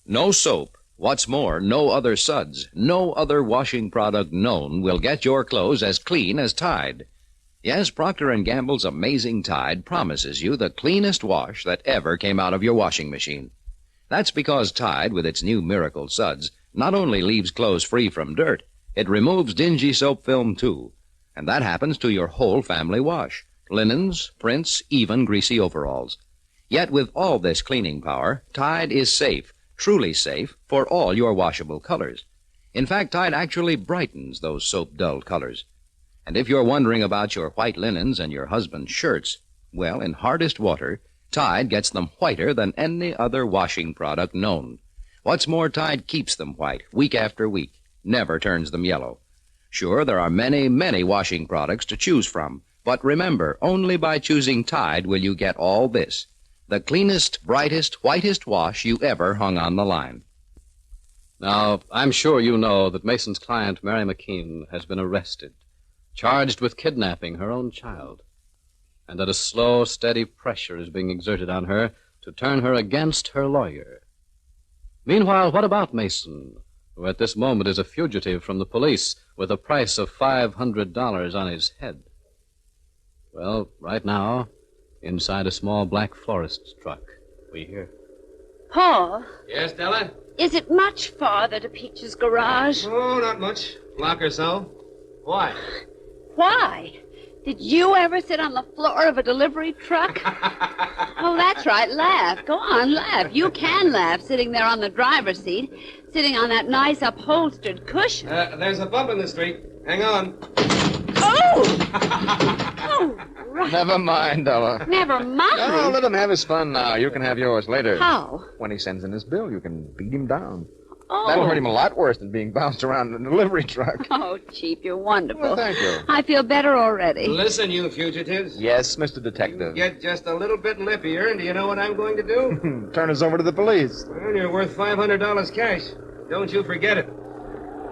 No soap. What's more, no other suds, no other washing product known will get your clothes as clean as Tide. Yes, Procter & Gamble's amazing Tide promises you the cleanest wash that ever came out of your washing machine. That's because Tide, with its new miracle suds, not only leaves clothes free from dirt, it removes dingy soap film, too. And that happens to your whole family wash. Linens, prints, even greasy overalls. Yet with all this cleaning power, Tide is safe, truly safe, for all your washable colors. In fact, Tide actually brightens those soap-dulled colors. And if you're wondering about your white linens and your husband's shirts, well, in hardest water, Tide gets them whiter than any other washing product known. What's more, Tide keeps them white week after week, never turns them yellow. Sure, there are many, many washing products to choose from, but remember, only by choosing Tide will you get all this. The cleanest, brightest, whitest wash you ever hung on the line. Now, I'm sure you know that Mason's client, Mary McKean, has been arrested, charged with kidnapping her own child, and that a slow, steady pressure is being exerted on her to turn her against her lawyer. Meanwhile, what about Mason, who at this moment is a fugitive from the police with a price of $500 on his head? Well, right now, inside a small black florist's truck, we hear. Paul? Yes, Della? Is it much farther to Peach's garage? Oh, not much. Block or so. Why? Why? Did you ever sit on the floor of a delivery truck? Oh, that's right. Laugh. Go on, laugh. You can laugh sitting there on the driver's seat, sitting on that nice upholstered cushion. There's a bump in the street. Hang on. Oh! Oh, right. Never mind, Della. Never mind. No, let him have his fun now. You can have yours later. How? When he sends in his bill, you can beat him down. Oh. That'll hurt him a lot worse than being bounced around in a delivery truck. Oh, Chief, you're wonderful. Well, thank you. I feel better already. Listen, you fugitives. Yes, Mr. Detective. Get just a little bit lippier, and do you know what I'm going to do? Turn us over to the police. Well, you're worth $500 cash. Don't you forget it.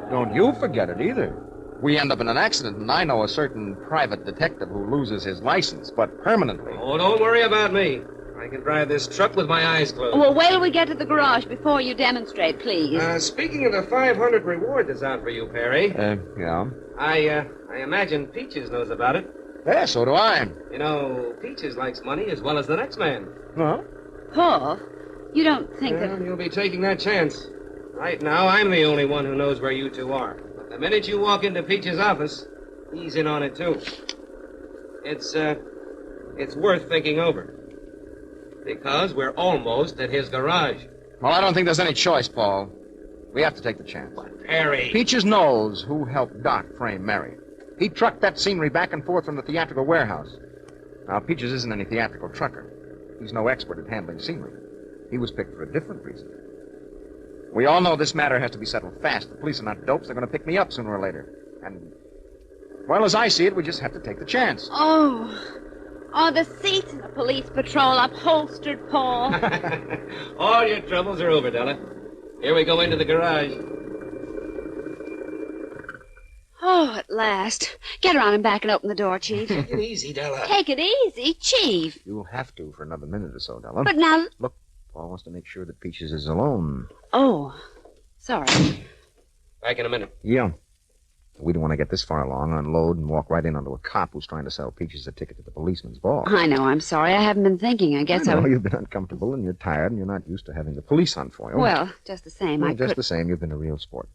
Don't you forget it either. We end up in an accident, and I know a certain private detective who loses his license, but permanently. Oh, don't worry about me. I can drive this truck with my eyes closed. Well, wait till we get to the garage before you demonstrate, please. Speaking of the 500 reward that's out for you, Perry. Yeah? I imagine Peaches knows about it. Yeah, so do I. You know, Peaches likes money as well as the next man. Well? Paul, you don't think Well, that... you'll be taking that chance. Right now, I'm the only one who knows where you two are. But the minute you walk into Peaches' office, he's in on it, too. It's worth thinking over. Because we're almost at his garage. Well, I don't think there's any choice, Paul. We have to take the chance. Perry. Peaches knows who helped Doc frame Mary. He trucked that scenery back and forth from the theatrical warehouse. Now, Peaches isn't any theatrical trucker. He's no expert at handling scenery. He was picked for a different reason. We all know this matter has to be settled fast. The police are not dopes. They're going to pick me up sooner or later. And, well, as I see it, we just have to take the chance. Oh, the seats in the police patrol upholstered, Paul. All your troubles are over, Della. Here we go into the garage. Oh, at last. Get around and back and open the door, Chief. Take it easy, Della. Take it easy, Chief. You'll have to for another minute or so, Della. But now... Look, Paul wants to make sure that Peaches is alone. Oh, sorry. Back in a minute. Yeah. We don't want to get this far along, unload, and walk right in onto a cop who's trying to sell Peaches a ticket to the policeman's ball. I know, I'm sorry. I haven't been thinking. I guess I know you've been uncomfortable, and you're tired, and you're not used to having the police hunt for you. Well, just the same, the same, you've been a real sport.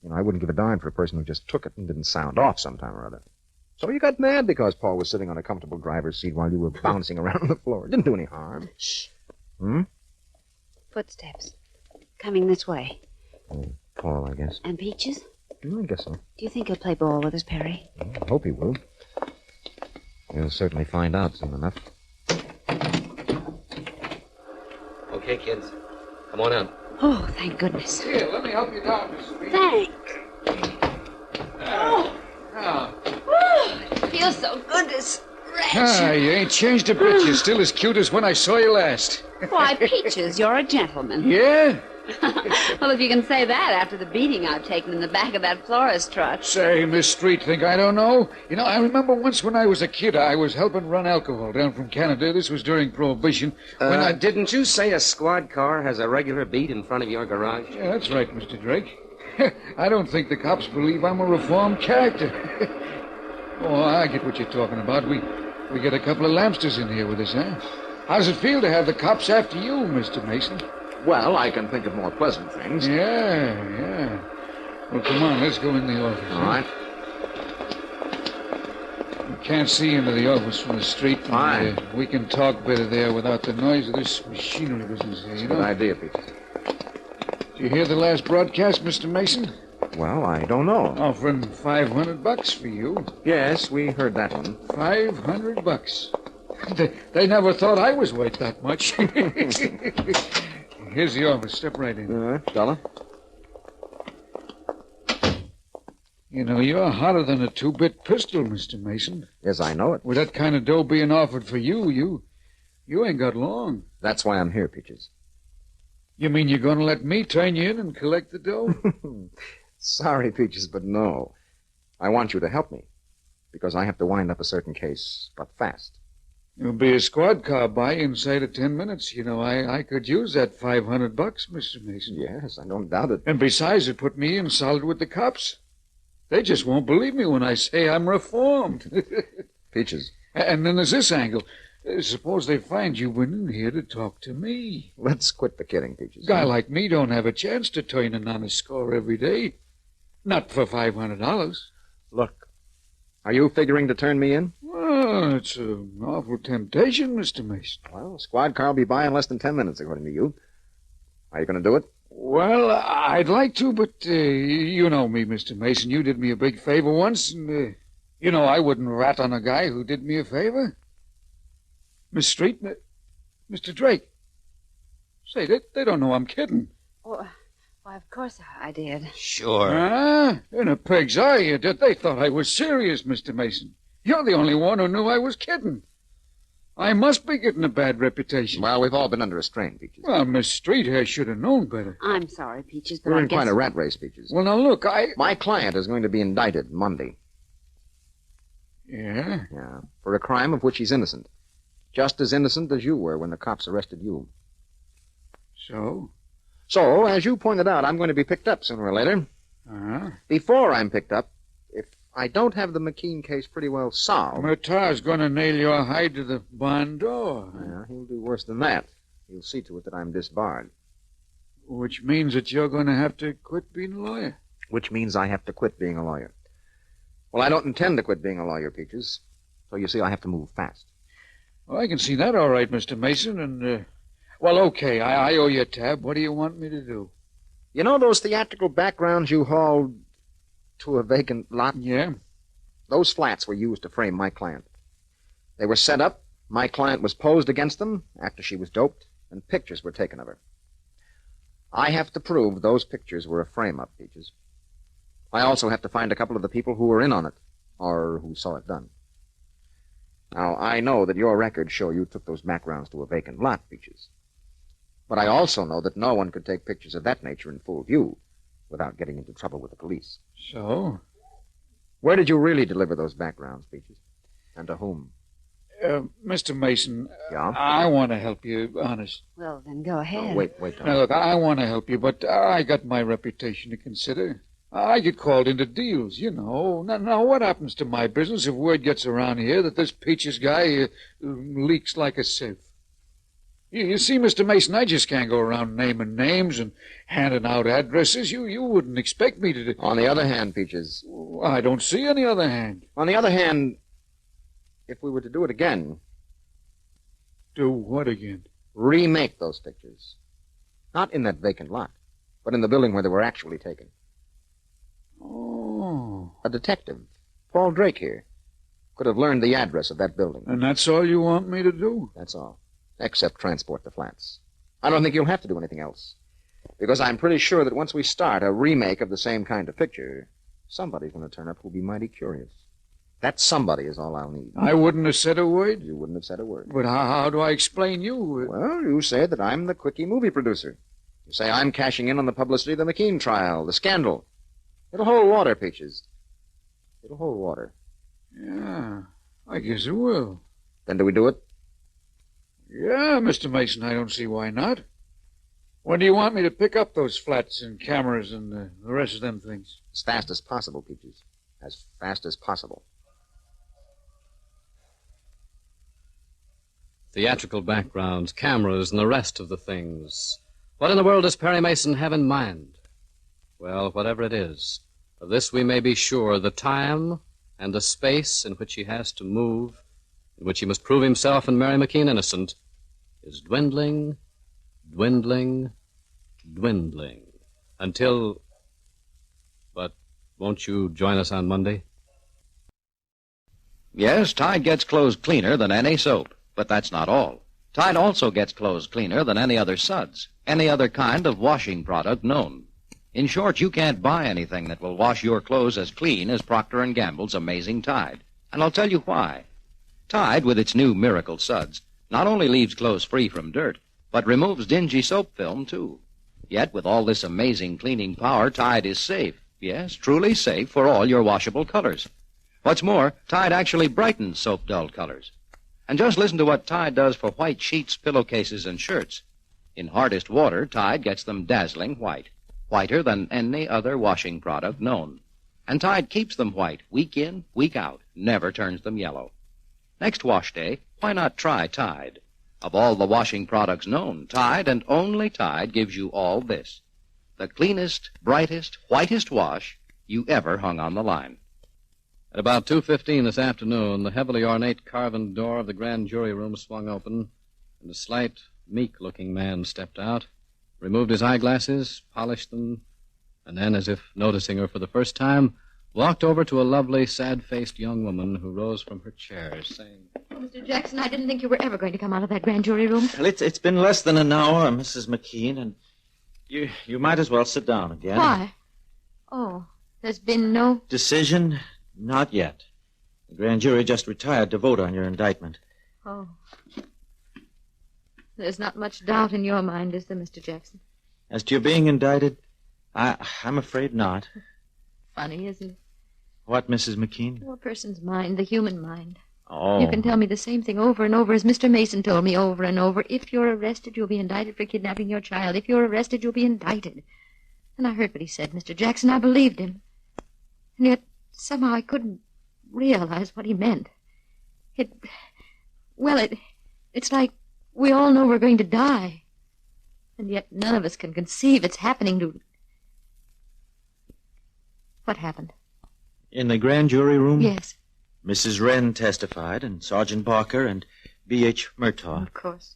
You know, I wouldn't give a dime for a person who just took it and didn't sound off sometime or other. So you got mad because Paul was sitting on a comfortable driver's seat while you were bouncing around on the floor. It didn't do any harm. Shh. Hmm? Footsteps. Coming this way. Paul, I guess. And Peaches? I guess so. Do you think he'll play ball with us, Perry? I hope he will. You'll certainly find out soon enough. Okay, kids. Come on out. Oh, thank goodness. Here, let me help you down, Miss Sweet. Thanks. Oh, it feels so good to stretch. You ain't changed a bit. You're still as cute as when I saw you last. Why, Peaches, you're a gentleman. Yeah? Well, if you can say that after the beating I've taken in the back of that florist truck. Say, Miss Street, think I don't know? You know, I remember once when I was a kid, I was helping run alcohol down from Canada. This was during Prohibition. Didn't you say a squad car has a regular beat in front of your garage? Yeah, that's right, Mr. Drake. I don't think the cops believe I'm a reformed character. Oh, I get what you're talking about. We get a couple of Lamsters in here with us, huh? How's it feel to have the cops after you, Mr. Mason? Well, I can think of more pleasant things. Yeah. Well, come on, let's go in the office. All right. You can't see into the office from the street. Fine. We can talk better there without the noise of this machinery business here, you know? Good idea, Peter. Did you hear the last broadcast, Mr. Mason? Well, I don't know. Offering $500 for you. Yes, we heard that one. $500. They never thought I was worth that much. Here's the office. Step right in. All right, fella. You know, you're hotter than a 2-bit pistol, Mr. Mason. Yes, I know it. With that kind of dough being offered for you ain't got long. That's why I'm here, Peaches. You mean you're going to let me turn you in and collect the dough? Sorry, Peaches, but no. I want you to help me, because I have to wind up a certain case, but fast. There'll be a squad car by inside of 10 minutes. You know, I could use that $500, Mr. Mason. Yes, I don't doubt it. And besides, it put me in solid with the cops. They just won't believe me when I say I'm reformed. Peaches. And then there's this angle. Suppose they find you went in here to talk to me. Let's quit the kidding, Peaches. A guy like me don't have a chance to turn in on a score every day. Not for $500. Look, are you figuring to turn me in? Well, it's an awful temptation, Mr. Mason. Well, squad car will be by in less than 10 minutes, according to you. Are you going to do it? Well, I'd like to, but you know me, Mr. Mason. You did me a big favor once, and you know I wouldn't rat on a guy who did me a favor. Miss Street, Mr. Drake. Say, they don't know I'm kidding. Oh, why, of course I did. Sure. In a pig's eye you did. They thought I was serious, Mr. Mason. You're the only one who knew I was kidding. I must be getting a bad reputation. Well, we've all been under a strain, Peaches. Well, Miss Street here should have known better. I'm sorry, Peaches, but We're I in guess... quite a rat race, Peaches. Well, now, look, My client is going to be indicted Monday. Yeah? Yeah, for a crime of which he's innocent. Just as innocent as you were when the cops arrested you. So? So, as you pointed out, I'm going to be picked up sooner or later. Uh-huh. Before I'm picked up, if I don't have the McKean case pretty well solved... Murtaugh's going to nail your hide to the barn door. Yeah, he'll do worse than that. He'll see to it that I'm disbarred. Which means that you're going to have to quit being a lawyer. Which means I have to quit being a lawyer. Well, I don't intend to quit being a lawyer, Peaches. So you see, I have to move fast. Well, I can see that all right, Mr. Mason, and, well, okay, I owe you a tab. What do you want me to do? You know those theatrical backgrounds you hauled to a vacant lot? Yeah? Those flats were used to frame my client. They were set up, my client was posed against them after she was doped, and pictures were taken of her. I have to prove those pictures were a frame-up, Peaches. I also have to find a couple of the people who were in on it, or who saw it done. Now, I know that your records show you took those backgrounds to a vacant lot, Peaches. But I also know that no one could take pictures of that nature in full view without getting into trouble with the police. So? Where did you really deliver those backgrounds, Peaches? And to whom? Mr. Mason, Yeah? I want to help you, honest. Well, then go ahead. Oh, wait, Tom. Now, look, I want to help you, but I got my reputation to consider. I get called into deals, you know. Now, what happens to my business if word gets around here that this Peaches guy leaks like a sieve? You see, Mr. Mason, I just can't go around naming names and handing out addresses. You wouldn't expect me to do... On the other hand, Peaches... I don't see any other hand. On the other hand, if we were to do it again... Do what again? Remake those pictures. Not in that vacant lot, but in the building where they were actually taken. Oh. A detective, Paul Drake here, could have learned the address of that building. And that's all you want me to do? That's all. Except transport the flats. I don't think you'll have to do anything else. Because I'm pretty sure that once we start a remake of the same kind of picture, somebody's going to turn up who'll be mighty curious. That somebody is all I'll need. I wouldn't have said a word? You wouldn't have said a word. But how do I explain you? Well, you say that I'm the quickie movie producer. You say I'm cashing in on the publicity of the McKean trial, the scandal. It'll hold water, Peaches. It'll hold water. Yeah, I guess it will. Then do we do it? Yeah, Mr. Mason, I don't see why not. When do you want me to pick up those flats and cameras and the rest of them things? As fast as possible, Peaches. As fast as possible. Theatrical backgrounds, cameras, and the rest of the things. What in the world does Perry Mason have in mind? Well, whatever it is, of this we may be sure: the time and the space in which he has to move, in which he must prove himself and Mary McKean innocent, is dwindling, dwindling, dwindling, until... But won't you join us on Monday? Yes, Tide gets clothes cleaner than any soap, but that's not all. Tide also gets clothes cleaner than any other suds, any other kind of washing product known. In short, you can't buy anything that will wash your clothes as clean as Procter & Gamble's Amazing Tide. And I'll tell you why. Tide, with its new miracle suds, not only leaves clothes free from dirt, but removes dingy soap film, too. Yet, with all this amazing cleaning power, Tide is safe. Yes, truly safe for all your washable colors. What's more, Tide actually brightens soap-dull colors. And just listen to what Tide does for white sheets, pillowcases, and shirts. In hardest water, Tide gets them dazzling white, whiter than any other washing product known. And Tide keeps them white week in, week out, never turns them yellow. Next wash day, why not try Tide? Of all the washing products known, Tide and only Tide gives you all this: the cleanest, brightest, whitest wash you ever hung on the line. At about 2:15 this afternoon, the heavily ornate carven door of the grand jury room swung open, and a slight, meek-looking man stepped out, removed his eyeglasses, polished them, and then, as if noticing her for the first time, walked over to a lovely, sad-faced young woman who rose from her chair, saying... Oh, Mr. Jackson, I didn't think you were ever going to come out of that grand jury room. Well, it's been less than an hour, Mrs. McKean, and you might as well sit down again. Why? Oh, there's been no... Decision? Not yet. The grand jury just retired to vote on your indictment. Oh. There's not much doubt in your mind, is there, Mr. Jackson? As to your being indicted, I'm afraid not. Funny, isn't it? What, Mrs. McKean? A person's mind, the human mind. Oh. You can tell me the same thing over and over as Mr. Mason told me over and over. If you're arrested, you'll be indicted for kidnapping your child. If you're arrested, you'll be indicted. And I heard what he said, Mr. Jackson. I believed him. And yet, somehow I couldn't realize what he meant. It's like we all know we're going to die. And yet none of us can conceive it's happening to... What happened? In the grand jury room? Yes. Mrs. Wren testified, and Sergeant Barker and B.H. Murtaugh. Of course.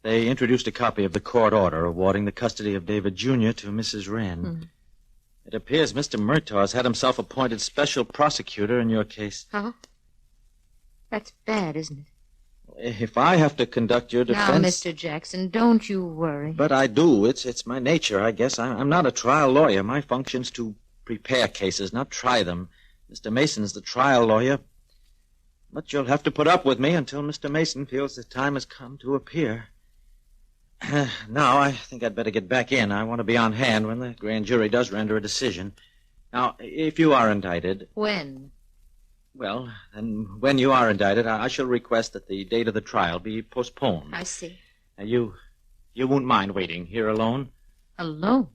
They introduced a copy of the court order awarding the custody of David Jr. to Mrs. Wren. It appears Mr. Murtaugh has had himself appointed special prosecutor in your case. Huh? That's bad, isn't it? If I have to conduct your defense... Now, Mr. Jackson, don't you worry. But I do. It's my nature, I guess. I'm not a trial lawyer. My function's to prepare cases, not try them. Mr. Mason's the trial lawyer. But you'll have to put up with me until Mr. Mason feels the time has come to appear. Now, I think I'd better get back in. I want to be on hand when the grand jury does render a decision. Now, if you are indicted... When? Well, then when you are indicted, I shall request that the date of the trial be postponed. I see. Now, you won't mind waiting here alone? Alone?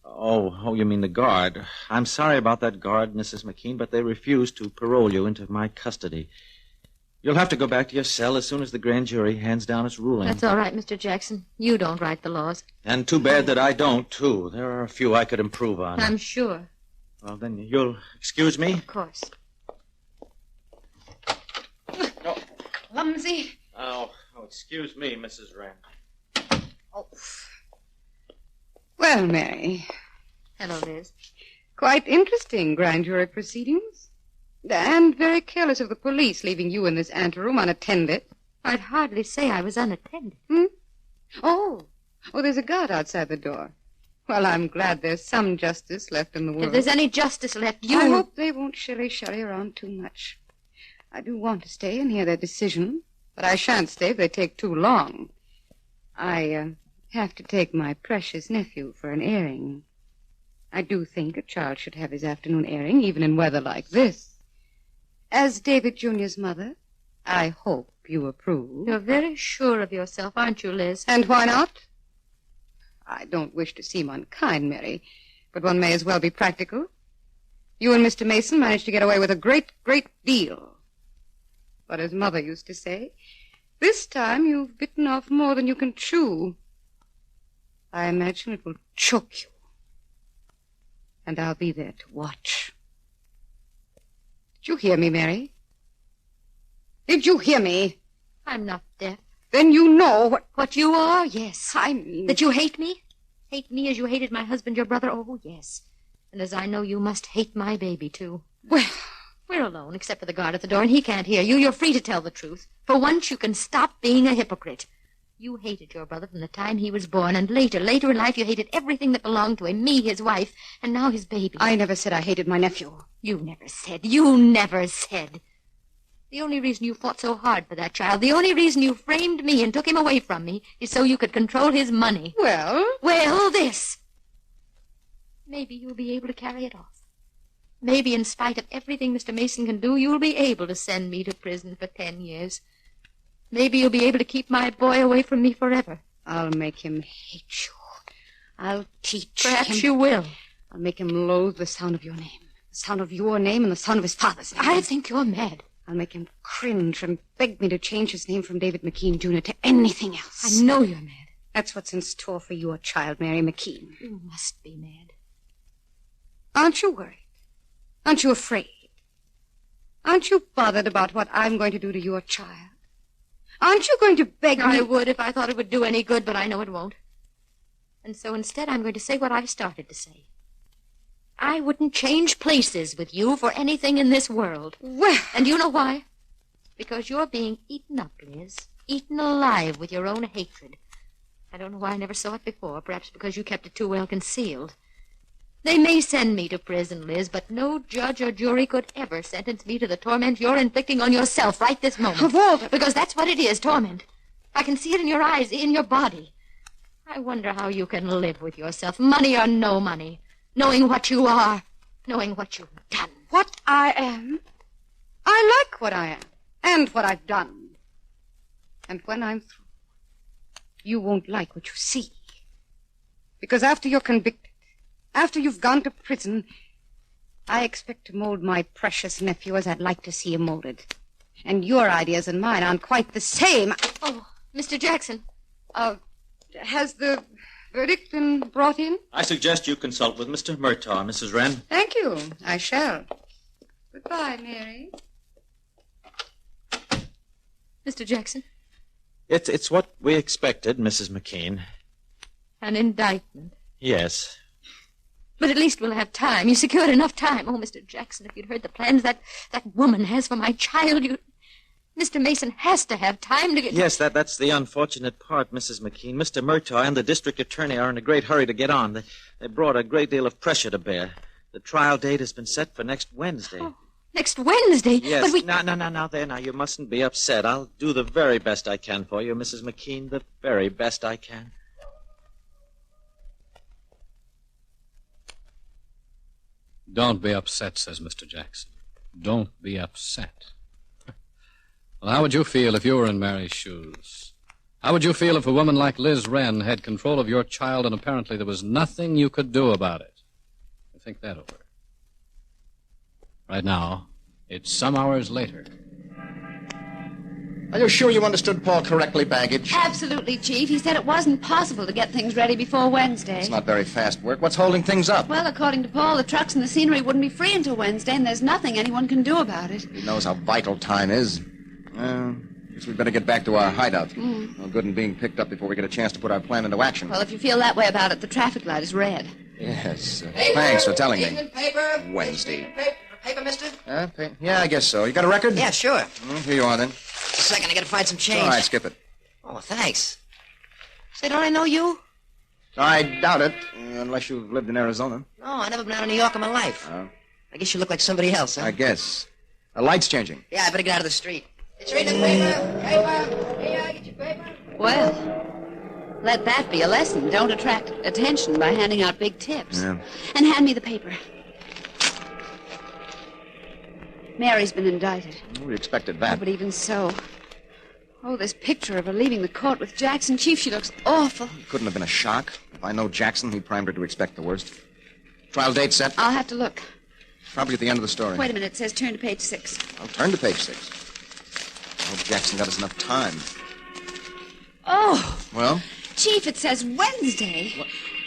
Oh, you mean the guard. I'm sorry about that guard, Mrs. McKean, but they refused to parole you into my custody. You'll have to go back to your cell as soon as the grand jury hands down its ruling. That's all right, Mr. Jackson. You don't write the laws. And too bad that I don't, too. There are a few I could improve on. I'm sure. Well, then you'll excuse me? Of course. No. Clumsy. Oh, excuse me, Mrs. Wren. Oh. Well, Mary. Hello, Liz. Quite interesting grand jury proceedings. And very careless of the police leaving you in this anteroom unattended. I'd hardly say I was unattended. Oh, there's a guard outside the door. Well, I'm glad there's some justice left in the world. If there's any justice left, I hope they won't shilly-shally around too much. I do want to stay and hear their decision, but I shan't stay if they take too long. I have to take my precious nephew for an airing. I do think a child should have his afternoon airing, even in weather like this. As David Jr.'s mother, I hope you approve. You're very sure of yourself, aren't you, Liz? And why not? I don't wish to seem unkind, Mary, but one may as well be practical. You and Mr. Mason managed to get away with a great, great deal. But as Mother used to say, this time you've bitten off more than you can chew. I imagine it will choke you. And I'll be there to watch. Did you hear me, Mary? Did you hear me? I'm not deaf. Then you know What you are, yes. I mean... That you hate me? Hate me as you hated my husband, your brother? Oh, yes. And as I know you must hate my baby, too. Well, we're alone, except for the guard at the door, and he can't hear you. You're free to tell the truth. For once, you can stop being a hypocrite. You hated your brother from the time he was born, and later in life, you hated everything that belonged to him, me, his wife, and now his baby. I never said I hated my nephew. You never said. The only reason you fought so hard for that child, the only reason you framed me and took him away from me, is so you could control his money. Well, This. Maybe you'll be able to carry it off. Maybe in spite of everything Mr. Mason can do, you'll be able to send me to prison for 10 years. Maybe you'll be able to keep my boy away from me forever. I'll make him hate you. I'll teach him. Perhaps you will. I'll make him loathe the sound of your name. The sound of your name and the sound of his father's name. I think you're mad. I'll make him cringe and beg me to change his name from David McKean, Jr. to anything else. I know you're mad. That's what's in store for your child, Mary McKean. You must be mad. Aren't you worried? Aren't you afraid? Aren't you bothered about what I'm going to do to your child? Aren't you going to beg me? I would if I thought it would do any good, but I know it won't. And so instead, I'm going to say what I've started to say. I wouldn't change places with you for anything in this world. Well... And you know why? Because you're being eaten up, Liz. Eaten alive with your own hatred. I don't know why I never saw it before. Perhaps because you kept it too well concealed. They may send me to prison, Liz, but no judge or jury could ever sentence me to the torment you're inflicting on yourself right this moment. Walter! Because that's what it is, torment. I can see it in your eyes, in your body. I wonder how you can live with yourself, money or no money, knowing what you are, knowing what you've done. What I am? I like what I am, and what I've done. And when I'm through, you won't like what you see. Because after you're convicted, after you've gone to prison, I expect to mold my precious nephew as I'd like to see him molded. And your ideas and mine aren't quite the same. Oh, Mr. Jackson. Has the verdict been brought in? I suggest you consult with Mr. Murtaugh, Mrs. Wren. Thank you. I shall. Goodbye, Mary. Mr. Jackson. It's what we expected, Mrs. McKean. An indictment. Yes. But at least we'll have time. You secured enough time. Oh, Mr. Jackson, if you'd heard the plans that woman has for my child, Mr. Mason has to have time to get... Yes, that's the unfortunate part, Mrs. McKean. Mr. Murtaugh and the district attorney are in a great hurry to get on. They brought a great deal of pressure to bear. The trial date has been set for next Wednesday. Oh, next Wednesday? Yes. But we... Now, you mustn't be upset. I'll do the very best I can for you, Mrs. McKean, the very best I can. Don't be upset, says Mr. Jackson. Don't be upset. Well, how would you feel if you were in Mary's shoes? How would you feel if a woman like Liz Wren had control of your child and apparently there was nothing you could do about it? Think that over. Right now, it's some hours later. Are you sure you understood Paul correctly, Baggage? Absolutely, Chief. He said it wasn't possible to get things ready before Wednesday. It's not very fast work. What's holding things up? Well, according to Paul, the trucks and the scenery wouldn't be free until Wednesday, and there's nothing anyone can do about it. He knows how vital time is. Guess we'd better get back to our hideout. No good in being picked up before we get a chance to put our plan into action. Well, if you feel that way about it, the traffic light is red. Yes. Thanks for telling me. Paper. Wednesday. Paper, mister? Yeah, I guess so. You got a record? Yeah, sure. Here you are, then. Just a second, I gotta find some change. All right, skip it. Oh, thanks. Say, don't I know you? I doubt it, unless you've lived in Arizona. No, I've never been out of New York in my life. Oh. I guess you look like somebody else, huh? I guess. The light's changing. Yeah, I better get out of the street. It's reading the paper. Paper. Here, get your paper. Well, Let that be a lesson. Don't attract attention by handing out big tips. Yeah. And hand me the paper. Mary's been indicted. We expected Oh, that. but even so... Oh, this picture of her leaving the court with Jackson. Chief, she looks awful. Couldn't have been a shock. If I know Jackson, he primed her to expect the worst. Trial date set? I'll have to look. Probably at the end of the story. Wait a minute. It says turn to page 6. I'll turn to page 6. I hope Jackson got us enough time. Oh, Well, Chief, it says Wednesday.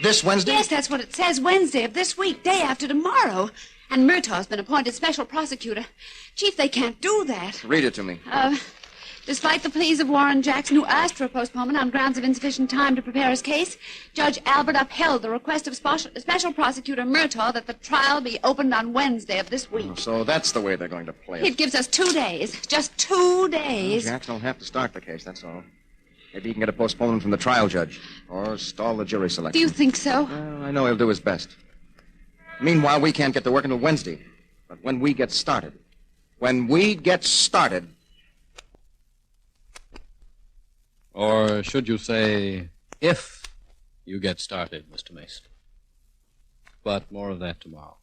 this Wednesday? Yes, that's what it says. Wednesday of this week, day after tomorrow. And Murtaugh's been appointed special prosecutor. Chief, they can't do that. Read it to me. Despite the pleas of Warren Jackson, who asked for a postponement on grounds of insufficient time to prepare his case, Judge Albert upheld the request of Special Prosecutor Murtaugh that the trial be opened on Wednesday of this week. So that's the way they're going to play It it. gives us 2 days. Just 2 days. Jackson will have to start the case, that's all. Maybe he can get a postponement from the trial judge. Or stall the jury selection. Do you think so? Well, I know he'll do his best. Meanwhile, we can't get to work until Wednesday. But when we get started... Or should you say, if you get started, Mr. Mason. But more of that tomorrow.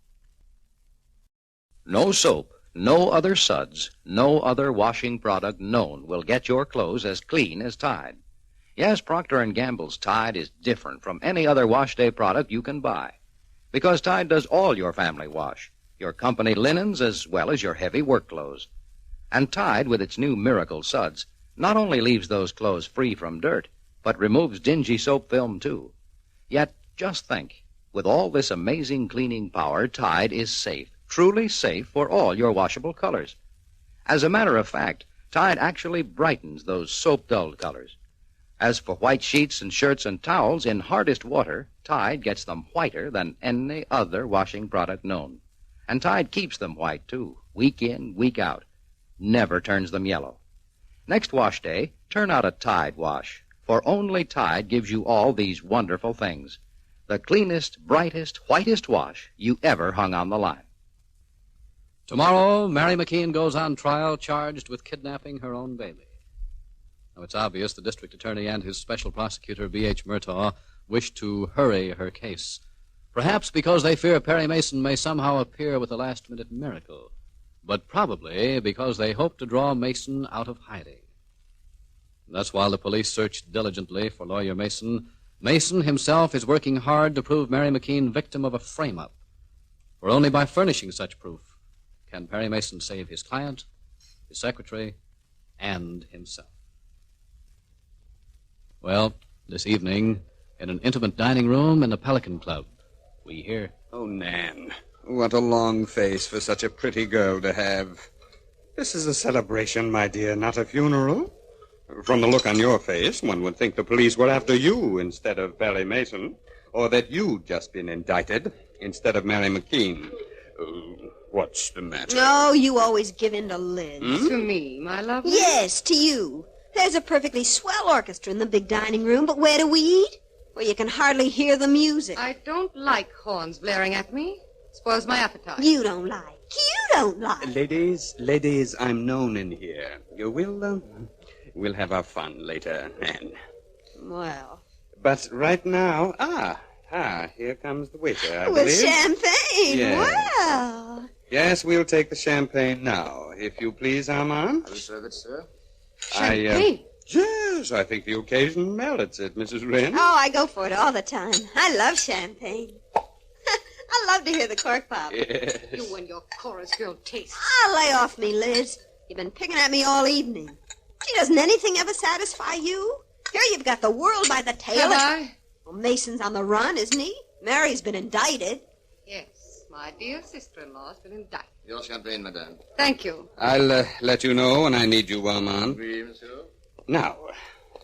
No soap, no other suds, no other washing product known will get your clothes as clean as Tide. Yes, Procter & Gamble's Tide is different from any other wash day product you can buy. Because Tide does all your family wash, your company linens as well as your heavy work clothes. And Tide, with its new Miracle Suds, not only leaves those clothes free from dirt, but removes dingy soap film, too. Yet, just think, with all this amazing cleaning power, Tide is safe, truly safe for all your washable colors. As a matter of fact, Tide actually brightens those soap-dulled colors. As for white sheets and shirts and towels, in hardest water, Tide gets them whiter than any other washing product known. And Tide keeps them white, too, week in, week out. Never turns them yellow. Next wash day, turn out a Tide wash, for only Tide gives you all these wonderful things. The cleanest, brightest, whitest wash you ever hung on the line. Tomorrow, Mary McKean goes on trial charged with kidnapping her own baby. Now, it's obvious the district attorney and his special prosecutor, B.H. Murtaugh, wish to hurry her case. Perhaps because they fear Perry Mason may somehow appear with a last-minute miracle. But probably because they hope to draw Mason out of hiding. Thus, while the police search diligently for Lawyer Mason, Mason himself is working hard to prove Mary McKean victim of a frame-up. For only by furnishing such proof can Perry Mason save his client, his secretary, and himself. Well, this evening, in an intimate dining room in the Pelican Club, we hear... Oh, Nan, what a long face for such a pretty girl to have. This is a celebration, my dear, not a funeral. From the look on your face, one would think the police were after you instead of Perry Mason, or that you'd just been indicted instead of Mary McKean. What's the matter? Oh, you always give in to Liz. To me, my love. Yes, to you. There's a perfectly swell orchestra in the big dining room, but where do we eat? Where you can hardly hear the music. I don't like horns blaring at me. Spoils my appetite. You don't like. You don't like. Ladies, I'm known in here. We'll have our fun later, Nan. Well. But right now, here comes the waiter, I With believe. champagne. Yes. Well. Yes, we'll take the champagne now, if you please, Armand. Will you serve it, sir? Champagne? Yes, I think the occasion merits it, Mrs. Wren. Oh, I go for it all the time. I love champagne. I love to hear the cork pop. Yes. You and your chorus girl taste. Lay off me, Liz. You've been picking at me all evening. Gee, doesn't anything ever satisfy you? Here you've got the world by the tail. Have I? Well, Mason's on the run, isn't he? Mary's been indicted. Yes, my dear sister-in-law's been indicted. Your champagne, madame. Thank you. I'll let you know when I need you, Armand. Oui, monsieur. Now,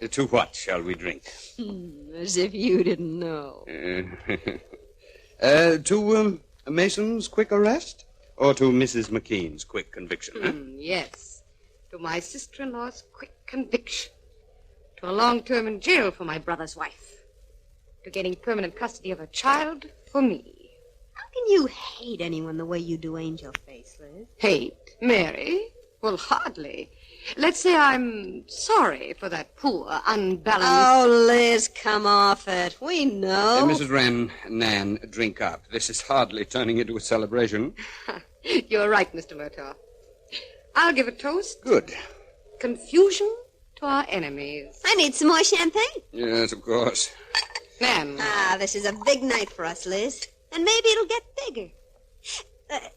to what shall we drink? As if you didn't know. To Mason's quick arrest? Or to Mrs. McKean's quick conviction, huh? Yes. To my sister-in-law's quick conviction. To a long term in jail for my brother's wife. To getting permanent custody of a child for me. How can you hate anyone the way you do Angel Face, Liz? Hate? Mary? Well, hardly. Let's say I'm sorry for that poor, unbalanced... Oh, Liz, come off it. We know. Mrs. Wren, Nan, drink up. This is hardly turning into a celebration. You're right, Mr. Murtaugh. I'll give a toast. Good. Confusion to our enemies. I need some more champagne. Yes, of course. Nan. This is a big night for us, Liz. And maybe it'll get bigger.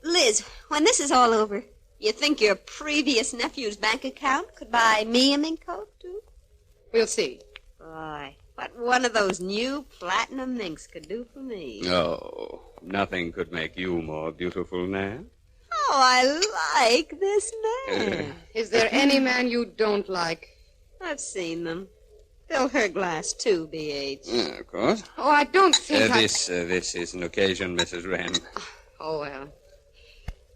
Liz, when this is all over, you think your previous nephew's bank account could buy me a mink coat, too? We'll see. Boy, what one of those new platinum minks could do for me. Oh, nothing could make you more beautiful, Nan. Oh, I like this man. Is there any man you don't like? I've seen them. Bill Herglass, too, B.H. Yeah, of course. Oh, I don't think This is an occasion, Mrs. Wren. Oh, well.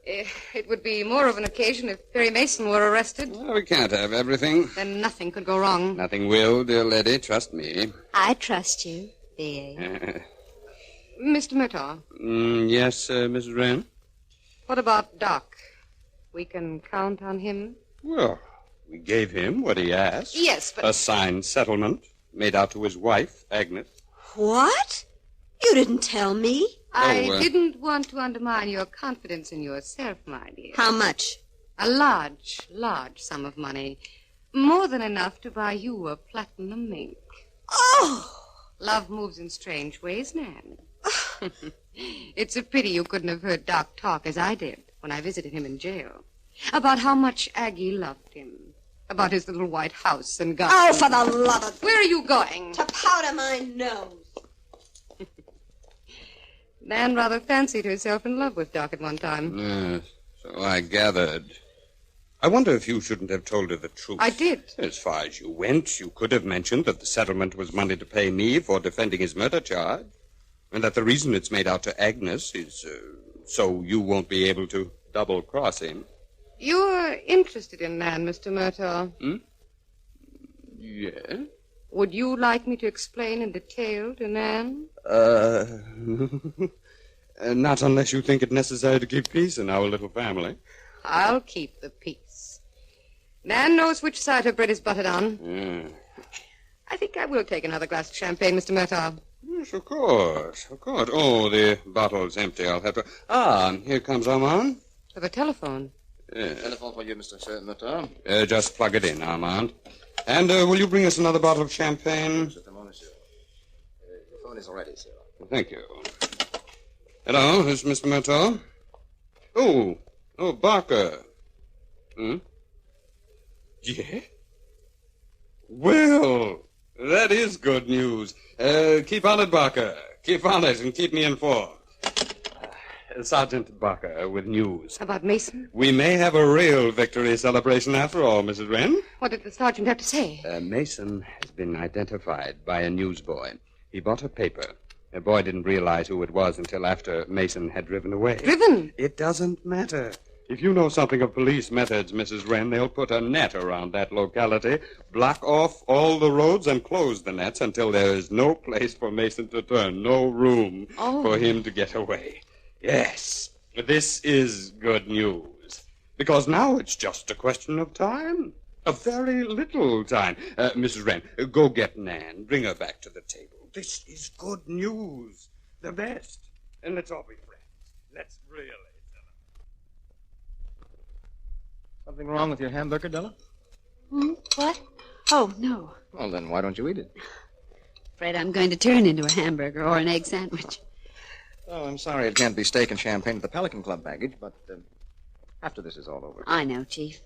It would be more of an occasion if Perry Mason were arrested. Well, we can't have everything. Then nothing could go wrong. Nothing will, dear lady. Trust me. I trust you, B.H. Mr. Murtaugh. Yes, Mrs. Wren? What about Doc? We can count on him? Well, we gave him what he asked. Yes, but... A signed settlement made out to his wife, Agnes. What? You didn't tell me. I didn't want to undermine your confidence in yourself, my dear. How much? A large, large sum of money. More than enough to buy you a platinum mink. Oh! Love moves in strange ways, Nan. It's a pity you couldn't have heard Doc talk as I did when I visited him in jail. About how much Aggie loved him. About his little white house and garden. Oh, for the love of... Where are you going? To powder my nose. Nan rather fancied herself in love with Doc at one time. Yes, so I gathered. I wonder if you shouldn't have told her the truth. I did. As far as you went, you could have mentioned that the settlement was money to pay me for defending his murder charge, and that the reason it's made out to Agnes is so you won't be able to double-cross him. You're interested in Nan, Mr. Murtaugh. Yes? Would you like me to explain in detail to Nan? Not unless you think it necessary to keep peace in our little family. I'll keep the peace. Nan knows which side her bread is buttered on. I think I will take another glass of champagne, Mr. Murtaugh. Yes, of course, of course. Oh, the bottle's empty. I'll have to... here comes Armand. Have a telephone. Telephone for you, Mr. Murtaugh. Just plug it in, Armand. And will you bring us another bottle of champagne? Just a moment, sir. The phone is already, sir. Thank you. Hello, this is Mr. Murtaugh. Oh, Barker. Yeah? Well, that is good news. Keep on it, Barker. Keep on it and keep me informed. Sergeant Barker with news. About Mason? We may have a real victory celebration after all, Mrs. Wren. What did the sergeant have to say? Mason has been identified by a newsboy. He bought a paper. The boy didn't realize who it was until after Mason had driven away. Driven? It doesn't matter. If you know something of police methods, Mrs. Wren, they'll put a net around that locality, block off all the roads, and close the nets until there is no place for Mason to turn, no room for him to get away. Yes, this is good news, because now it's just a question of time, a very little time. Mrs. Wren, go get Nan, bring her back to the table. This is good news, the best, and let's all be friends. Let's really celebrate. Something wrong with your hamburger, Della? What? Oh, no. Well, then why don't you eat it? Afraid I'm going to turn into a hamburger or an egg sandwich. Oh, I'm sorry it can't be steak and champagne at the Pelican Club baggage, but after this is all over. I know, Chief.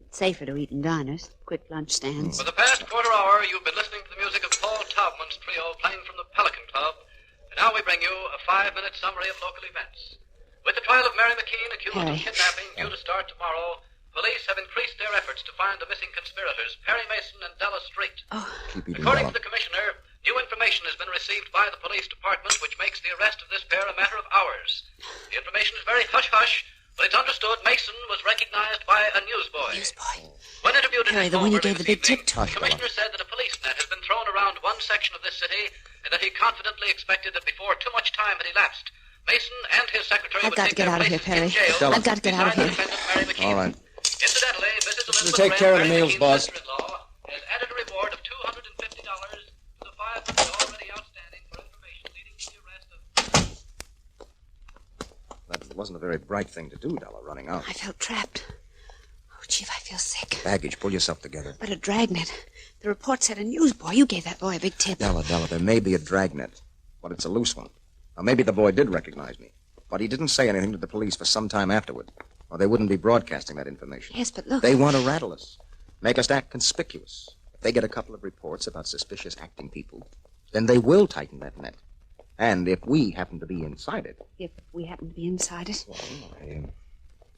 It's safer to eat in diners, quick lunch stands. For the past quarter hour, you've been listening to the music of Paul Taubman's trio playing from the Pelican Club. And now we bring you a 5-minute summary of local events. With the trial of Mary McKean accused of kidnapping due to start tomorrow, police have increased their efforts to find the missing conspirators, Perry Mason and Della Street. According to the commissioner, new information has been received by the police department which makes the arrest of this pair a matter of hours. The information is very hush-hush, but it's understood Mason was recognized by a newsboy. When interviewed Perry, the one you gave the big tip to. The commissioner said that a police net has been thrown around one section of this city and that he confidently expected that before too much time had elapsed, Mason and his secretary I've got to get out of here, Perry. I've got to get out of here. All right. Incidentally, Mrs. Elizabeth take care of the meals, boss. Has added a reward of $250 to the $500 already outstanding for information leading to the arrest of... That wasn't a very bright thing to do, Della, running out. I felt trapped. Oh, Chief, I feel sick. Baggage, pull yourself together. But a dragnet. The report said a newsboy. You gave that boy a big tip. Della, there may be a dragnet, but it's a loose one. Now, maybe the boy did recognize me, but he didn't say anything to the police for some time afterward, or they wouldn't be broadcasting that information. Yes, but look. They want to rattle us, make us act conspicuous. If they get a couple of reports about suspicious acting people, then they will tighten that net. And if we happen to be inside it... If we happen to be inside it? Well, I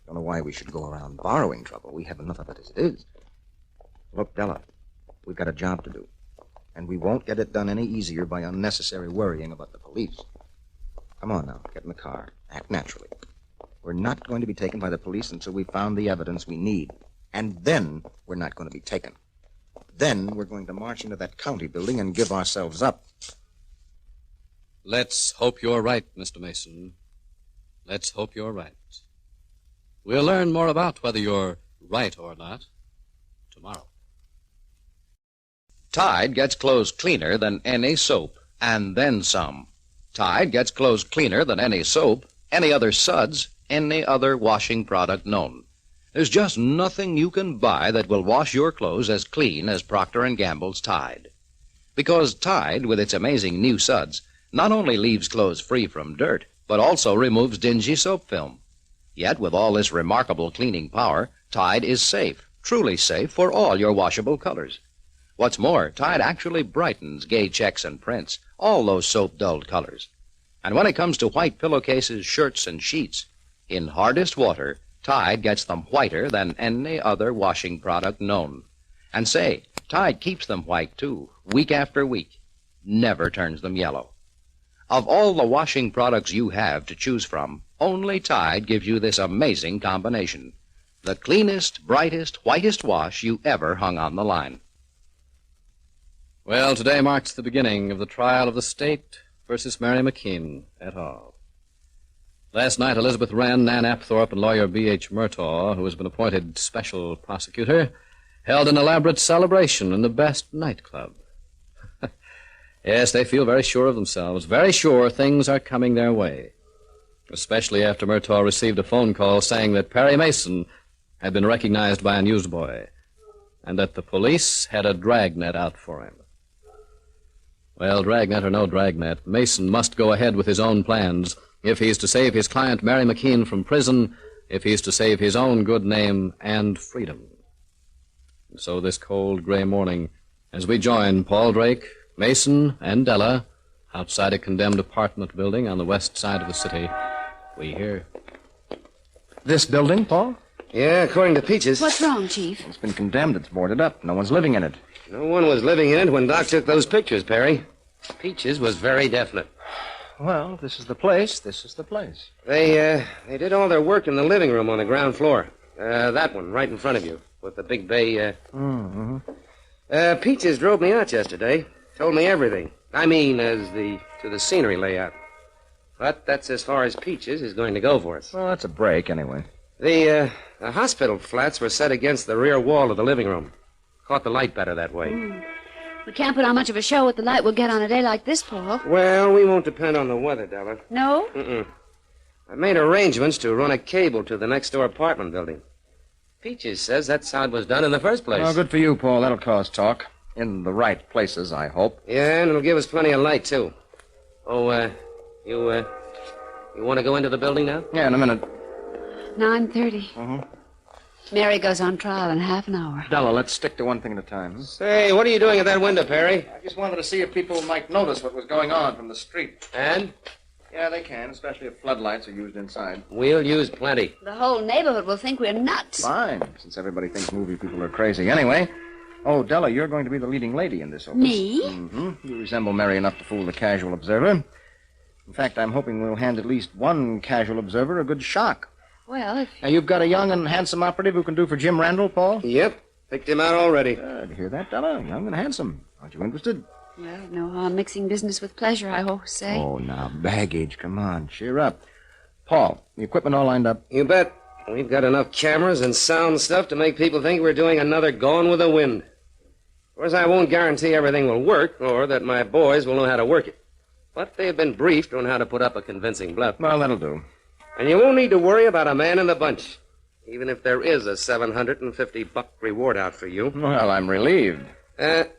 don't know why we should go around borrowing trouble. We have enough of it as it is. Look, Della, we've got a job to do. And we won't get it done any easier by unnecessary worrying about the police. Come on now, get in the car. Act naturally. We're not going to be taken by the police until we've found the evidence we need. And then we're not going to be taken. Then we're going to march into that county building and give ourselves up. Let's hope you're right, Mr. Mason. Let's hope you're right. We'll learn more about whether you're right or not tomorrow. Tide gets clothes cleaner than any soap, and then some. Tide gets clothes cleaner than any soap, any other suds, any other washing product known. There's just nothing you can buy that will wash your clothes as clean as Procter & Gamble's Tide. Because Tide, with its amazing new suds, not only leaves clothes free from dirt, but also removes dingy soap film. Yet, with all this remarkable cleaning power, Tide is safe, truly safe for all your washable colors. What's more, Tide actually brightens gay checks and prints, all those soap-dulled colors. And when it comes to white pillowcases, shirts, and sheets, in hardest water, Tide gets them whiter than any other washing product known. And say, Tide keeps them white, too, week after week. Never turns them yellow. Of all the washing products you have to choose from, only Tide gives you this amazing combination. The cleanest, brightest, whitest wash you ever hung on the line. Well, today marks the beginning of the trial of the state versus Mary McKean et al. Last night, Elizabeth Wren, Nan Apthorpe, and lawyer B.H. Murtaugh, who has been appointed special prosecutor, held an elaborate celebration in the best nightclub. Yes, they feel very sure of themselves, very sure things are coming their way, especially after Murtaugh received a phone call saying that Perry Mason had been recognized by a newsboy and that the police had a dragnet out for him. Well, dragnet or no dragnet, Mason must go ahead with his own plans if he's to save his client Mary McKean from prison, if he's to save his own good name and freedom. And so this cold, gray morning, as we join Paul Drake, Mason, and Della outside a condemned apartment building on the west side of the city, we hear... This building, Paul? Yeah, according to Peaches. What's wrong, Chief? It's been condemned. It's boarded up. No one's living in it. No one was living in it when Doc took those pictures, Perry. Peaches was very definite. Well, if this is the place, this is the place. They did all their work in the living room on the ground floor. That one, right in front of you, with the big bay, Peaches drove me out yesterday. Told me everything. I mean, to the scenery layout. But that's as far as Peaches is going to go for us. Well, that's a break, anyway. The hospital flats were set against the rear wall of the living room. Caught the light better that way. We can't put on much of a show with the light we'll get on a day like this, Paul. Well, we won't depend on the weather, Della. No? Mm-mm. I made arrangements to run a cable to the next-door apartment building. Peaches says that's how it was done in the first place. Well, good for you, Paul. That'll cause talk. In the right places, I hope. Yeah, and it'll give us plenty of light, too. Oh, you want to go into the building now? Yeah, in a minute. 9:30. Mary goes on trial in half an hour. Della, let's stick to one thing at a time. Say, what are you doing at that window, Perry? I just wanted to see if people might notice what was going on from the street. And? Yeah, they can, especially if floodlights are used inside. We'll use plenty. The whole neighborhood will think we're nuts. Fine, since everybody thinks movie people are crazy. Anyway, oh, Della, you're going to be the leading lady in this opus. Me? Mm-hmm. You resemble Mary enough to fool the casual observer. In fact, I'm hoping we'll hand at least one casual observer a good shock. Well, if... Now, you've got a young and handsome operative who can do for Jim Randall, Paul? Yep. Picked him out already. Good. Hear that, Della? Young and handsome. Aren't you interested? Well, no harm mixing business with pleasure, I hope to say. Oh, now, baggage. Come on. Cheer up. Paul, the equipment all lined up? You bet. We've got enough cameras and sound stuff to make people think we're doing another Gone with the Wind. Of course, I won't guarantee everything will work or that my boys will know how to work it. But they've been briefed on how to put up a convincing bluff. Well, that'll do. And you won't need to worry about a man in the bunch, even if there is a $750 reward out for you. Well, I'm relieved.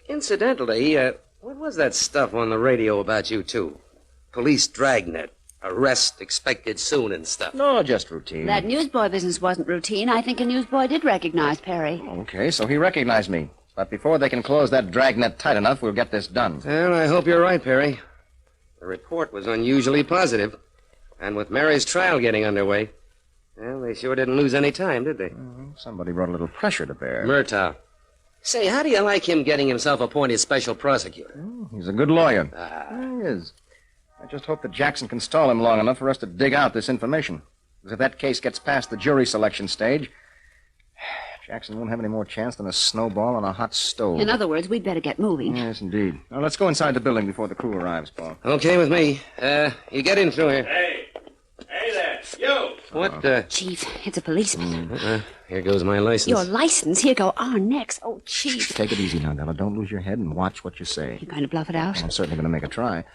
Incidentally, what was that stuff on the radio about you two? Police dragnet. Arrest expected soon and stuff. No, just routine. That newsboy business wasn't routine. I think a newsboy did recognize Perry. Okay, so he recognized me. But before they can close that dragnet tight enough, we'll get this done. Well, I hope you're right, Perry. The report was unusually positive. And with Mary's trial getting underway, well, they sure didn't lose any time, did they? Somebody brought a little pressure to bear. Murtaugh. Say, how do you like him getting himself appointed special prosecutor? He's a good lawyer. He is. I just hope that Jackson can stall him long enough for us to dig out this information. Because if that case gets past the jury selection stage, Jackson won't have any more chance than a snowball on a hot stove. In other words, we'd better get moving. Yes, indeed. Now, let's go inside the building before the crew arrives, Paul. Okay with me. You get in through here. Hey there, you! What, Chief, it's a policeman. Here goes my license. Your license? Here go our necks. Oh, Chief. Take it easy now, Della. Don't lose your head and watch what you say. You going to bluff it out? Well, I'm certainly going to make a try.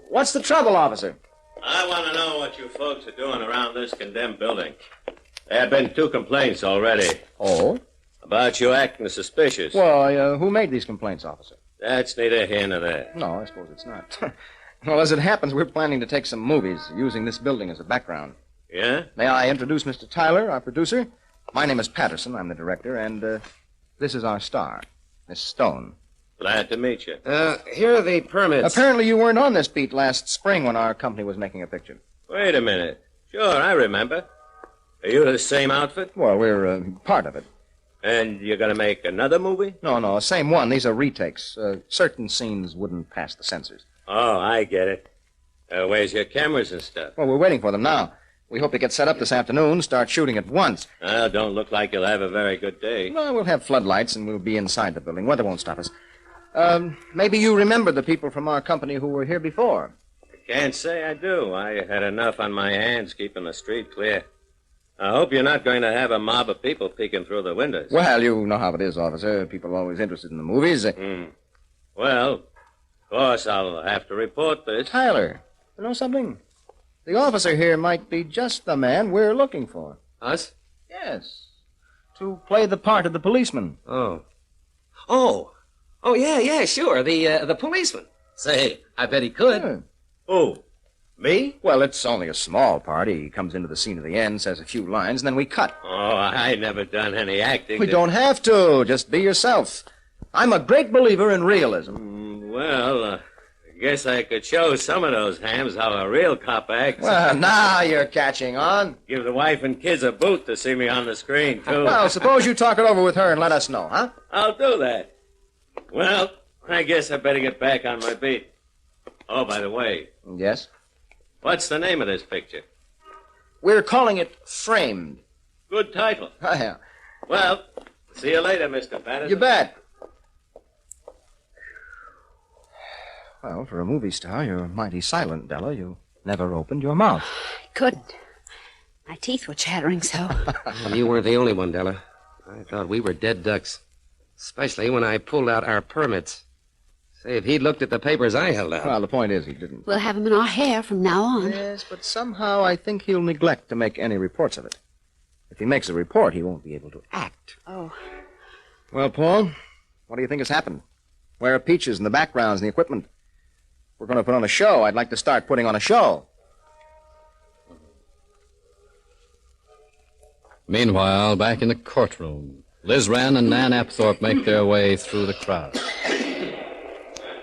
What's the trouble, officer? I want to know what you folks are doing around this condemned building. There have been 2 complaints already. Oh? About you acting suspicious. Well, who made these complaints, officer? That's neither here nor there. No, I suppose it's not. Well, as it happens, we're planning to take some movies using this building as a background. Yeah? May I introduce Mr. Tyler, our producer? My name is Patterson. I'm the director, and this is our star, Miss Stone. Glad to meet you. Here are the permits. Apparently you weren't on this beat last spring when our company was making a picture. Wait a minute. Sure, I remember. Are you the same outfit? Well, we're part of it. And you're going to make another movie? No, same one. These are retakes. Certain scenes wouldn't pass the censors. Oh, I get it. Where's your cameras and stuff? Well, we're waiting for them now. We hope to get set up this afternoon, start shooting at once. Well, don't look like you'll have a very good day. Well, we'll have floodlights, and we'll be inside the building. Weather won't stop us. Maybe you remember the people from our company who were here before. Can't say I do. I had enough on my hands keeping the street clear. I hope you're not going to have a mob of people peeking through the windows. Well, you know how it is, officer. People are always interested in the movies. Well, of course, I'll have to report this. Tyler, you know something? The officer here might be just the man we're looking for. Us? Yes. To play the part of the policeman. Oh, yeah, sure. The policeman. Say, I bet he could. Yeah. Who? Me? Well, it's only a small part. He comes into the scene at the end, says a few lines, and then we cut. Oh, I never done any acting. We don't have to. Just be yourself. I'm a great believer in realism. I guess I could show some of those hams how a real cop acts. Well, now you're catching on. Give the wife and kids a boot to see me on the screen, too. Well, suppose you talk it over with her and let us know, huh? I'll do that. Well, I guess I better get back on my beat. Oh, by the way. Yes? What's the name of this picture? We're calling it Framed. Good title. Oh, yeah. Well, see you later, Mr. Patterson. You bet. Well, for a movie star, you're mighty silent, Della. You never opened your mouth. I couldn't. My teeth were chattering so. Well, you weren't the only one, Della. I thought we were dead ducks. Especially when I pulled out our permits. Say, if he'd looked at the papers I held out. Well, the point is he didn't. We'll have him in our hair from now on. Yes, but somehow I think he'll neglect to make any reports of it. If he makes a report, he won't be able to act. Oh. Well, Paul, what do you think has happened? Where are Peaches and the backgrounds and the equipment? We're going to put on a show. I'd like to start putting on a show. Meanwhile, back in the courtroom, Liz Wren and Nan Apthorpe make their way through the crowd.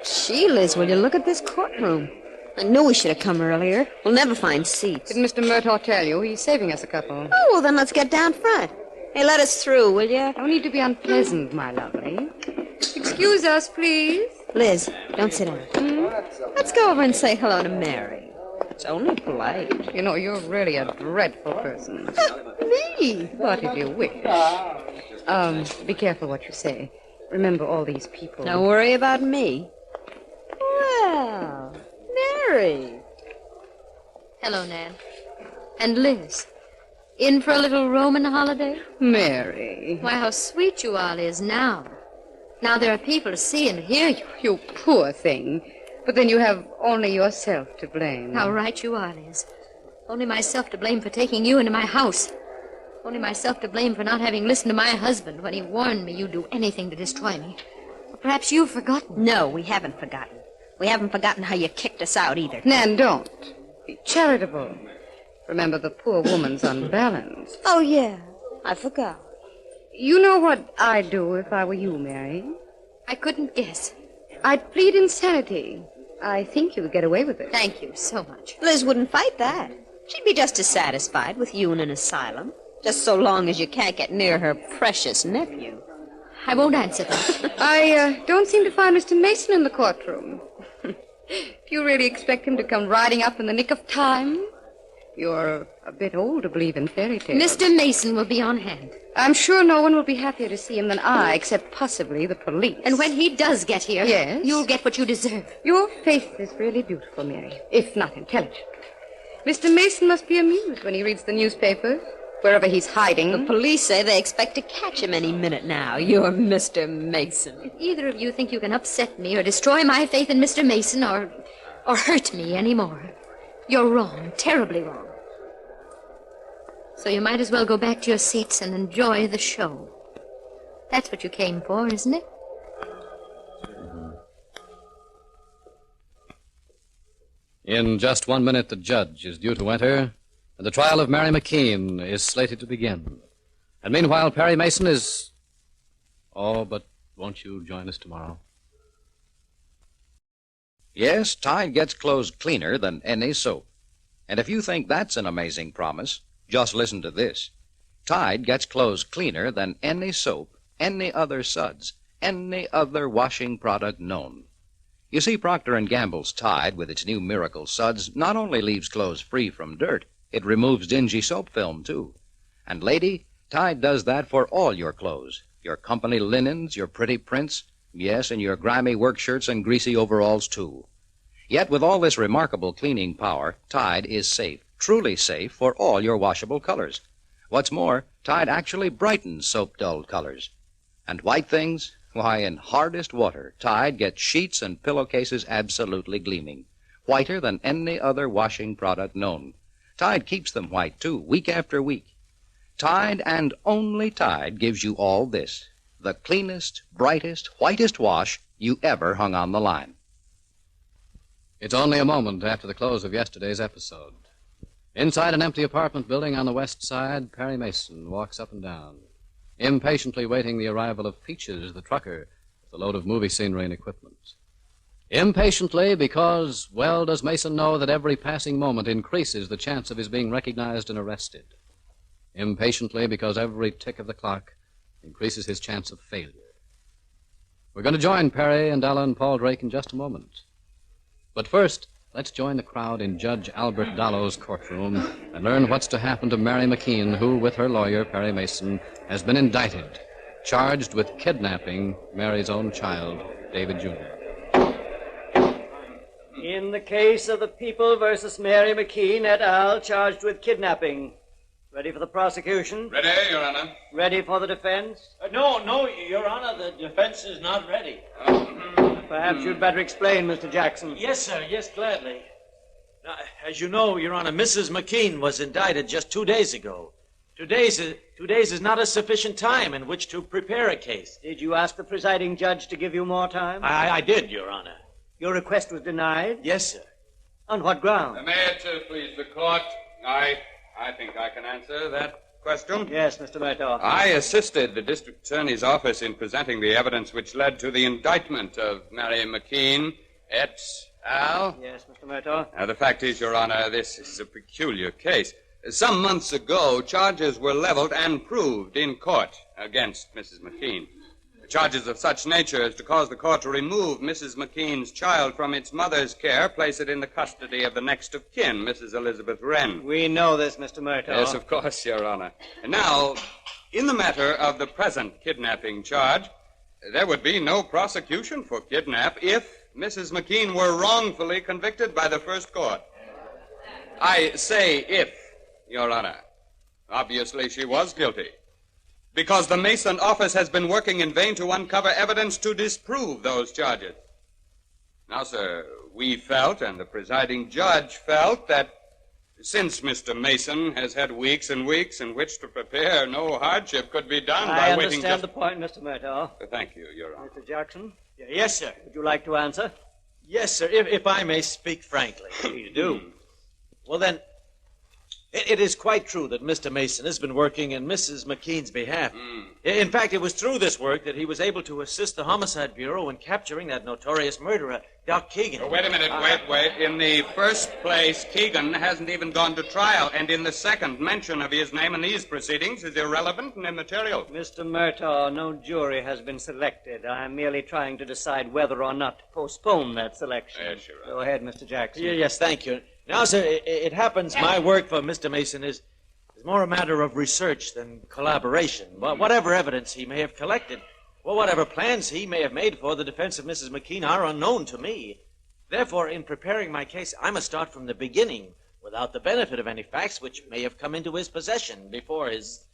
Gee, Liz, will you look at this courtroom? I knew we should have come earlier. We'll never find seats. Did Mr. Murtaugh tell you? He's saving us a couple. Oh, well, then let's get down front. Hey, let us through, will you? No need to be unpleasant, my lovely. Excuse us, please. Liz, don't sit down. Let's go over and say hello to Mary. It's only polite. You know, you're really a dreadful person. Me? But if you wish. Be careful what you say. Remember all these people. Don't worry about me. Well, Mary. Hello, Nan. And Liz. In for a little Roman holiday? Mary. Why, how sweet you all is now. Now there are people to see and hear you. You poor thing. But then you have only yourself to blame. How right you are, Liz. Only myself to blame for taking you into my house. Only myself to blame for not having listened to my husband when he warned me you'd do anything to destroy me. Or perhaps you've forgotten. No, we haven't forgotten. We haven't forgotten how you kicked us out either. Nan, don't. Be charitable. Remember the poor woman's unbalanced. Oh, yeah. I forgot. You know what I'd do if I were you, Mary? I couldn't guess. I'd plead insanity. I think you would get away with it. Thank you so much. Liz wouldn't fight that. She'd be just as satisfied with you in an asylum, just so long as you can't get near her precious nephew. I won't answer that. I don't seem to find Mr. Mason in the courtroom. Do you really expect him to come riding up in the nick of time? You're a bit old to believe in fairy tales. Mr. Mason will be on hand. I'm sure no one will be happier to see him than I, except possibly the police. And when he does get here, yes, you'll get what you deserve. Your face is really beautiful, Mary, if not intelligent. Mr. Mason must be amused when he reads the newspapers, wherever he's hiding. The police say they expect to catch him any minute now. You're Mr. Mason. If either of you think you can upset me or destroy my faith in Mr. Mason or hurt me anymore, you're wrong, terribly wrong. So you might as well go back to your seats and enjoy the show. That's what you came for, isn't it? In just 1 minute, the judge is due to enter, and the trial of Mary McKean is slated to begin. And meanwhile, Perry Mason is... Oh, but won't you join us tomorrow? Yes, Tide gets clothes cleaner than any soap. And if you think that's an amazing promise, just listen to this. Tide gets clothes cleaner than any soap, any other suds, any other washing product known. You see, Procter & Gamble's Tide, with its new miracle suds, not only leaves clothes free from dirt, it removes dingy soap film, too. And, lady, Tide does that for all your clothes. Your company linens, your pretty prints, yes, and your grimy work shirts and greasy overalls, too. Yet, with all this remarkable cleaning power, Tide is safe, truly safe for all your washable colors. What's more, Tide actually brightens soap-dulled colors. And white things? Why, in hardest water, Tide gets sheets and pillowcases absolutely gleaming, whiter than any other washing product known. Tide keeps them white, too, week after week. Tide and only Tide gives you all this, the cleanest, brightest, whitest wash you ever hung on the line. It's only a moment after the close of yesterday's episode. Inside an empty apartment building on the west side, Perry Mason walks up and down, impatiently waiting the arrival of Peaches, the trucker, with a load of movie scenery and equipment. Impatiently because, well, does Mason know that every passing moment increases the chance of his being recognized and arrested. Impatiently because every tick of the clock increases his chance of failure. We're going to join Perry and Ella and Paul Drake in just a moment. But first, let's join the crowd in Judge Albert Dallow's courtroom and learn what's to happen to Mary McKean, who, with her lawyer, Perry Mason, has been indicted, charged with kidnapping Mary's own child, David Jr. In the case of the People versus Mary McKean et al., charged with kidnapping. Ready for the prosecution? Ready, Your Honor. Ready for the defense? No, Your Honor, the defense is not ready. Perhaps you'd better explain, Mr. Jackson. Yes, sir, yes, gladly. Now, as you know, Your Honor, Mrs. McKean was indicted just 2 days ago. 2 days is not a sufficient time in which to prepare a case. Did you ask the presiding judge to give you more time? I did, Your Honor. Your request was denied? Yes, sir. On what ground? May it please the court, I think I can answer that question. Yes, Mr. Murtaugh. I assisted the district attorney's office in presenting the evidence which led to the indictment of Mary McKean et al. Yes, Mr. Murtaugh. Now, the fact is, Your Honor, this is a peculiar case. Some months ago, charges were leveled and proved in court against Mrs. McKean. Charges of such nature as to cause the court to remove Mrs. McKean's child from its mother's care, place it in the custody of the next of kin, Mrs. Elizabeth Wren. We know this, Mr. Murtaugh. Yes, of course, Your Honor. And now, in the matter of the present kidnapping charge, there would be no prosecution for kidnap if Mrs. McKean were wrongfully convicted by the first court. I say if, Your Honor. Obviously, she was guilty. Because the Mason office has been working in vain to uncover evidence to disprove those charges. Now, sir, we felt, and the presiding judge felt, that since Mr. Mason has had weeks and weeks in which to prepare, no hardship could be done by waiting just... I understand the point, Mr. Murtaugh. Thank you, Your Honor. Mr. Jackson? Yes, sir. Would you like to answer? Yes, sir, if I may speak frankly. Please do. Well, then, it is quite true that Mr. Mason has been working in Mrs. McKean's behalf. In fact, it was through this work that he was able to assist the Homicide Bureau in capturing that notorious murderer, Doc Keegan. Oh, wait a minute, wait. In the first place, Keegan hasn't even gone to trial, and in the second, mention of his name in these proceedings is irrelevant and immaterial. Mr. Murtaugh, no jury has been selected. I'm merely trying to decide whether or not to postpone that selection. Yes, Your Honor. Go ahead, Mr. Jackson. Yes, thank you. Now, sir, it happens my work for Mr. Mason is more a matter of research than collaboration. Well, whatever evidence he may have collected, well, whatever plans he may have made for the defense of Mrs. McKean are unknown to me. Therefore, in preparing my case, I must start from the beginning, without the benefit of any facts which may have come into his possession before his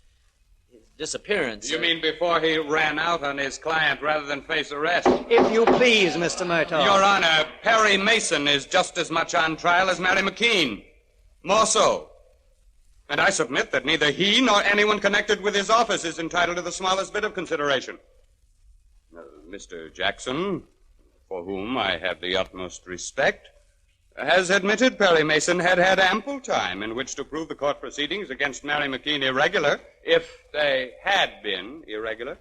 disappearance. You mean before he ran out on his client rather than face arrest? If you please, Mr. Murtaugh. Your Honor, Perry Mason is just as much on trial as Mary McKean. More so. And I submit that neither he nor anyone connected with his office is entitled to the smallest bit of consideration. Mr. Jackson, for whom I have the utmost respect, has admitted Perry Mason had ample time in which to prove the court proceedings against Mary McKean irregular, if they had been irregular.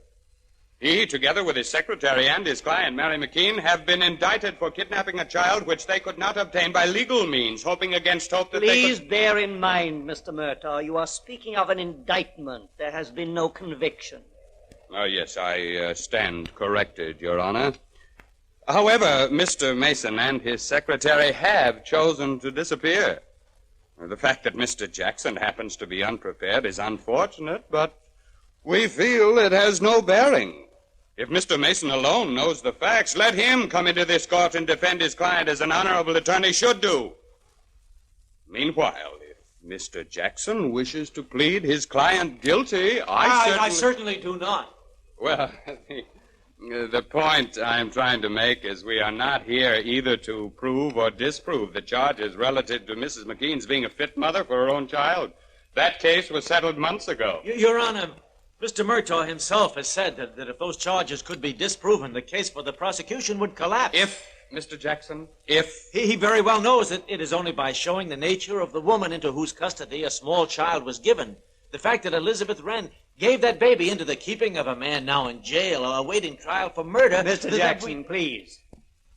He, together with his secretary and his client, Mary McKean, have been indicted for kidnapping a child which they could not obtain by legal means, hoping against hope that Please bear in mind, Mr. Murtaugh, you are speaking of an indictment. There has been no conviction. Oh, yes, I stand corrected, Your Honor. However, Mr. Mason and his secretary have chosen to disappear. The fact that Mr. Jackson happens to be unprepared is unfortunate, but we feel it has no bearing. If Mr. Mason alone knows the facts, let him come into this court and defend his client as an honorable attorney should do. Meanwhile, if Mr. Jackson wishes to plead his client guilty, I certainly do not. Well, the point I'm trying to make is we are not here either to prove or disprove the charges relative to Mrs. McKean's being a fit mother for her own child. That case was settled months ago. Your Honor, Mr. Murtaugh himself has said that if those charges could be disproven, the case for the prosecution would collapse. If, Mr. Jackson, if... He very well knows that it is only by showing the nature of the woman into whose custody a small child was given, the fact that Elizabeth Wren gave that baby into the keeping of a man now in jail awaiting trial for murder... Mr. Jackson, please.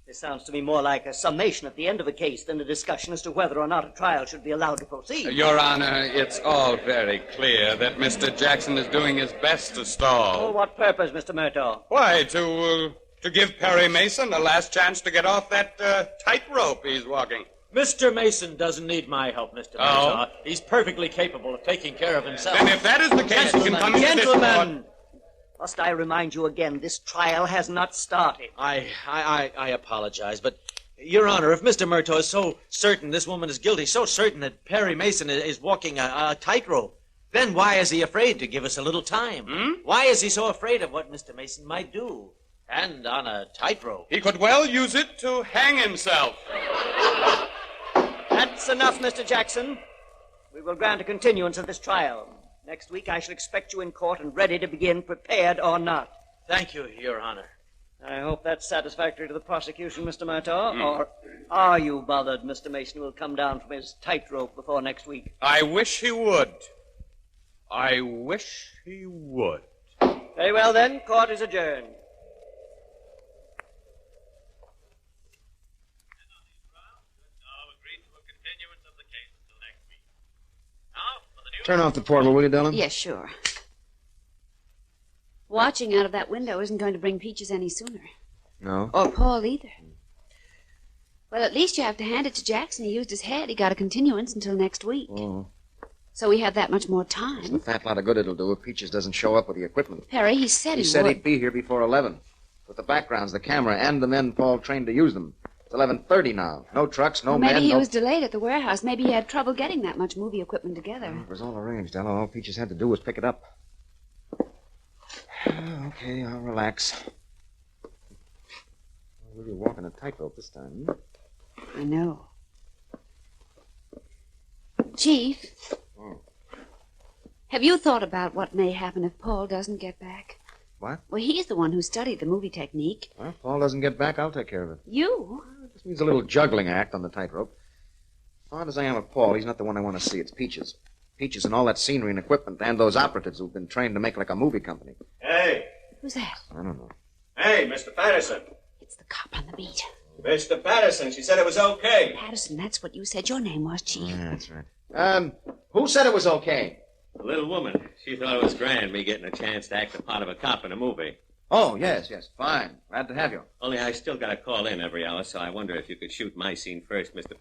This sounds to me more like a summation at the end of a case than a discussion as to whether or not a trial should be allowed to proceed. Your Honor, it's all very clear that Mr. Jackson is doing his best to stall. For what purpose, Mr. Murtaugh? Why, to give Perry Mason a last chance to get off that tightrope he's walking. Mr. Mason doesn't need my help, Mr. Murtaugh. He's perfectly capable of taking care of himself. Then if that is the case, he can come into this court. Must I remind you again, this trial has not started. I apologize, but, Your Honor, if Mr. Murtaugh is so certain this woman is guilty, so certain that Perry Mason is walking a tightrope, then why is he afraid to give us a little time? Why is he so afraid of what Mr. Mason might do? And on a tightrope. He could well use it to hang himself. That's enough, Mr. Jackson. We will grant a continuance of this trial. Next week, I shall expect you in court and ready to begin, prepared or not. Thank you, Your Honor. I hope that's satisfactory to the prosecution, Mr. Murtaugh. Or are you bothered Mr. Mason will come down from his tightrope before next week? I wish he would. I wish he would. Very well, then. Court is adjourned. Turn off the portal, will you, Dillon? Yes, sure. Watching out of that window isn't going to bring Peaches any sooner. No? Or Paul either. Well, at least you have to hand it to Jackson. He used his head. He got a continuance until next week. Oh. So we have that much more time. It's a fat lot of good it'll do if Peaches doesn't show up with the equipment. Harry, he said he said would. he'd be here before 11. With the backgrounds, the camera, and the men Paul trained to use them. It's 11:30 now. No trucks, no Well, men, maybe he no... was delayed at the warehouse. Maybe he had trouble getting that much movie equipment together. It was all arranged, Ella. All Peaches had to do was pick it up. Okay, I'll relax. We'll be walking a tightrope this time. I know. Chief, have you thought about what may happen if Paul doesn't get back? What? Well, he's the one who studied the movie technique. Well, if Paul doesn't get back, I'll take care of it. You? This means a little juggling act on the tightrope. Fond as I am of Paul, he's not the one I want to see. It's Peaches. Peaches and all that scenery and equipment, and those operatives who've been trained to make like a movie company. Hey. Who's that? I don't know. Hey, Mr. Patterson. It's the cop on the beat. Mr. Patterson, she said it was okay. Patterson, that's what you said your name was, Chief. Yeah, that's right. Who said it was okay? The little woman. She thought it was grand, me getting a chance to act the part of a cop in a movie. Oh, yes. Fine. Glad to have you. Only I still got to call in every hour, so I wonder if you could shoot my scene first, Mr.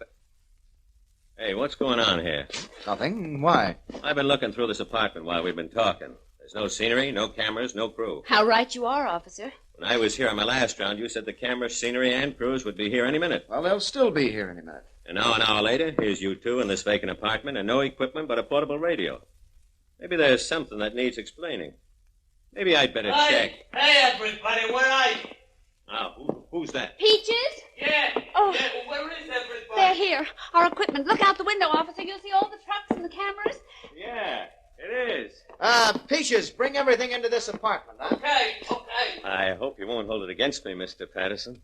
Hey, what's going on here? Nothing. Why? I've been looking through this apartment while we've been talking. There's no scenery, no cameras, no crew. How right you are, officer. When I was here on my last round, you said the cameras, scenery, and crews would be here any minute. Well, they'll still be here any minute. And now, an hour later, here's you two in this vacant apartment and no equipment but a portable radio. Maybe there's something that needs explaining. Maybe I'd better check. Hey, everybody, where are you? Now, who's that? Peaches? Yeah. Oh. Yeah, where is everybody? They're here. Our equipment. Look out the window, officer. You'll see all the trucks and the cameras. Yeah, it is. Peaches, bring everything into this apartment, huh? Okay. I hope you won't hold it against me, Mr. Patterson.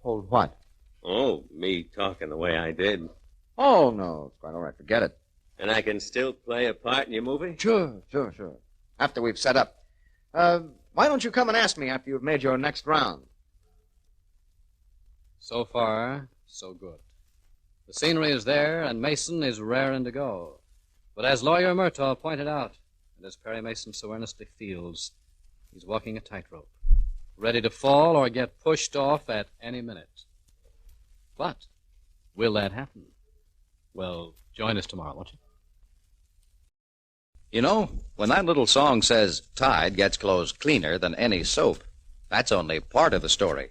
Hold what? Oh, me talking the way I did. Oh, no. It's quite all right. Forget it. And I can still play a part in your movie? Sure. After we've set up. Why don't you come and ask me after you've made your next round? So far, so good. The scenery is there, and Mason is raring to go. But as Lawyer Murtaugh pointed out, and as Perry Mason so earnestly feels, he's walking a tightrope, ready to fall or get pushed off at any minute. But will that happen? Well, join us tomorrow, won't you? You know, when that little song says Tide gets clothes cleaner than any soap, that's only part of the story.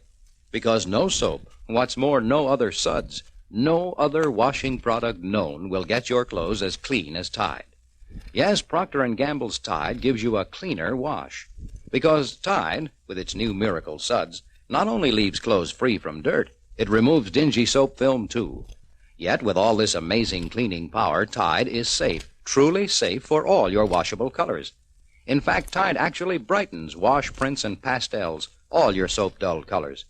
Because no soap, what's more, no other suds, no other washing product known will get your clothes as clean as Tide. Yes, Procter & Gamble's Tide gives you a cleaner wash. Because Tide, with its new miracle suds, not only leaves clothes free from dirt, it removes dingy soap film, too. Yet, with all this amazing cleaning power, Tide is safe. Truly safe for all your washable colors. In fact, Tide actually brightens wash prints and pastels, all your soap-dulled colors.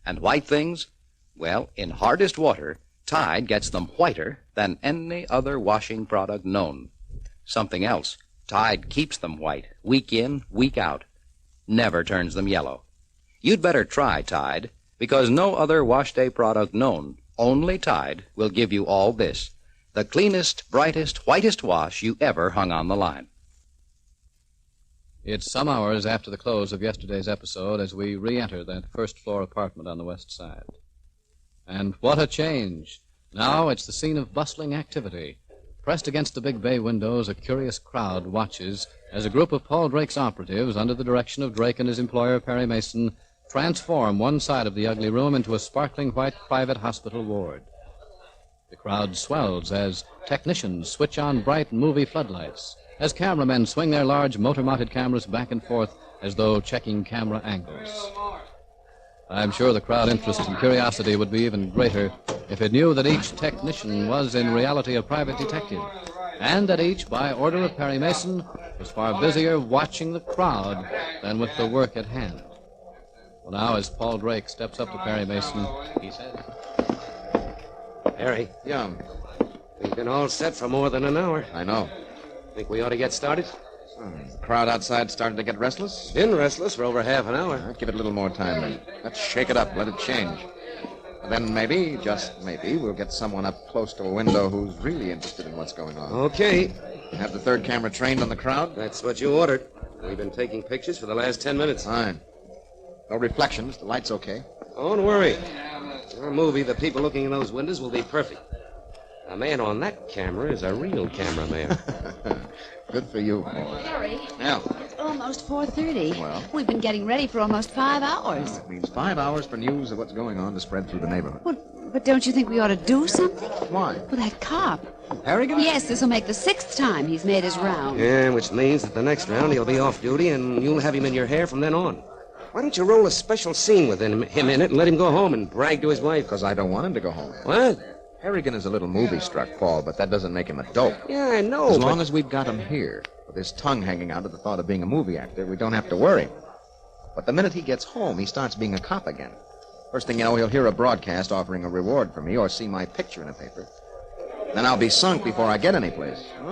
And white things? Well, in hardest water, Tide gets them whiter than any other washing product known. Something else, Tide keeps them white, week in, week out. Never turns them yellow. You'd better try Tide, because no other wash day product known, only Tide, will give you all this. The cleanest, brightest, whitest wash you ever hung on the line. It's some hours after the close of yesterday's episode as we re-enter that first-floor apartment on the west side. And what a change! Now it's the scene of bustling activity. Pressed against the big bay windows, a curious crowd watches as a group of Paul Drake's operatives, under the direction of Drake and his employer, Perry Mason, transform one side of the ugly room into a sparkling white private hospital ward. The crowd swells as technicians switch on bright movie floodlights, as cameramen swing their large motor-mounted cameras back and forth as though checking camera angles. I'm sure the crowd interest and curiosity would be even greater if it knew that each technician was in reality a private detective, and that each, by order of Perry Mason, was far busier watching the crowd than with the work at hand. Well, now, as Paul Drake steps up to Perry Mason, he says, Harry. Yeah. We've been all set for more than an hour. I know. Think we ought to get started? The crowd outside started to get restless? Been restless for over half an hour. I'd give it a little more time then. Let's shake it up, let it change. And then maybe, just maybe, we'll get someone up close to a window who's really interested in what's going on. Okay. Have the third camera trained on the crowd? That's what you ordered. We've been taking pictures for the last 10 minutes. Fine. No reflections. The light's okay. Don't worry. Our movie, the people looking in those windows will be perfect. The man on that camera is a real cameraman. Good for you. Harry. Yeah. almost 4:30. Well? We've been getting ready for almost 5 hours. It means 5 hours for news of what's going on to spread through the neighborhood. But don't you think we ought to do something? Why? Well, that cop. Harrigan? Yes, this will make the 6th time he's made his round. Yeah, which means that the next round he'll be off duty and you'll have him in your hair from then on. Why don't you roll a special scene with him in it and let him go home and brag to his wife? Because I don't want him to go home. What? Harrigan is a little movie-struck, Paul, but that doesn't make him a dope. Yeah, I know. As long as we've got him here, with his tongue hanging out at the thought of being a movie actor, we don't have to worry. But the minute he gets home, he starts being a cop again. First thing you know, he'll hear a broadcast offering a reward for me or see my picture in a paper. Then I'll be sunk before I get any place. No.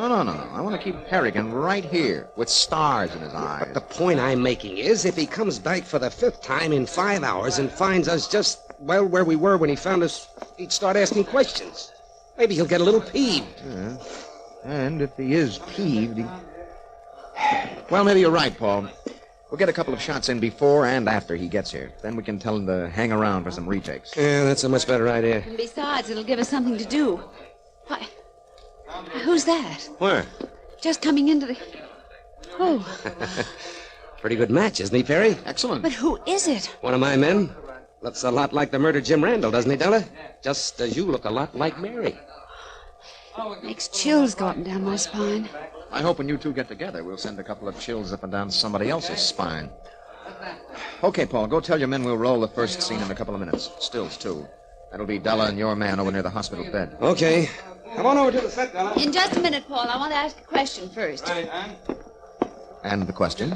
I want to keep Harrigan right here with stars in his eyes. But the point I'm making is if he comes back for the 5th time in 5 hours and finds us just, well, where we were when he found us, he'd start asking questions. Maybe he'll get a little peeved. Yeah. And if he is peeved, Well, maybe you're right, Paul. We'll get a couple of shots in before and after he gets here. Then we can tell him to hang around for some retakes. Yeah, that's a much better idea. And besides, it'll give us something to do. Why, who's that? Where? Just coming into the... Oh, Pretty good match, isn't he, Perry? Excellent. but who is it? One of my men. Looks a lot like the murdered Jim Randall, doesn't he, Della? Just as you look a lot like Mary. Makes chills go up and down my spine. I hope when you two get together, we'll send a couple of chills up and down somebody else's spine. Okay, Paul, go tell your men we'll roll the first scene in a couple of minutes. Stills, too. That'll be Della and your man over near the hospital bed. Okay. Come on over to the set, Della. In just a minute, Paul. I want to ask a question first. Right, Ann. And the question?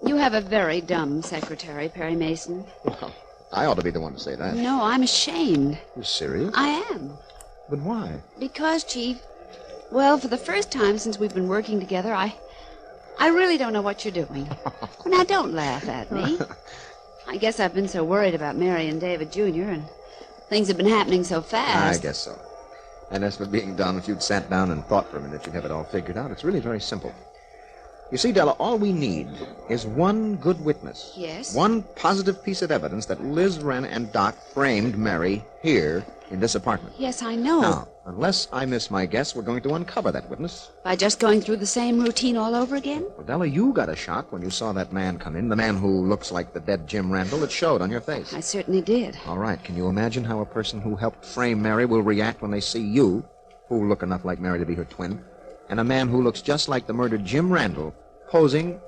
You have a very dumb secretary, Perry Mason. Well, I ought to be the one to say that. No, I'm ashamed. You serious? I am. But why? Because, Chief, well, for the first time since we've been working together, I really don't know what you're doing. Now, don't laugh at me. I guess I've been so worried about Mary and David Jr., and things have been happening so fast. I guess so. And as for being dumb, if you'd sat down and thought for a minute, you'd have it all figured out. It's really very simple. You see, Della, all we need is one good witness. Yes? One positive piece of evidence that Liz Wren and Doc framed Mary here in this apartment. Yes, I know. Now, unless I miss my guess, we're going to uncover that witness. By just going through the same routine all over again? Well, Della, you got a shock when you saw that man come in, the man who looks like the dead Jim Randall. It showed on your face. I certainly did. All right, can you imagine how a person who helped frame Mary will react when they see you, who look enough like Mary to be her twin, and a man who looks just like the murdered Jim Randall posing?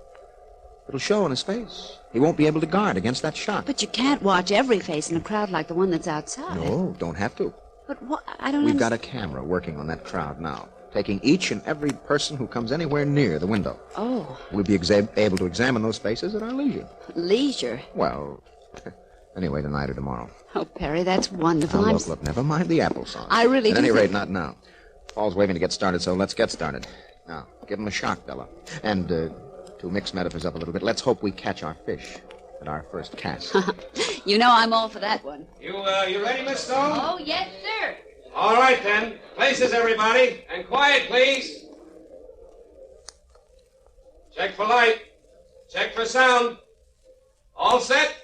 It'll show on his face. He won't be able to guard against that shock. But you can't watch every face in a crowd like the one that's outside. No, don't have to. But what? I don't We've got a camera working on that crowd now, taking each and every person who comes anywhere near the window. Oh, We'll be able to examine those faces at our leisure. leisure. Well, anyway, tonight or tomorrow. Oh, Perry, that's wonderful. Now, I'm look, never mind the applesauce. I really At do any think- rate, not now. Paul's waving to get started, so let's get started. Now, give him a shock, Della. And, to mix metaphors up a little bit, let's hope we catch our fish at our first cast. You know I'm all for that one. You ready, Miss Stone? Oh, yes, sir. All right, then. Places, everybody. And quiet, please. Check for light. Check for sound. All set?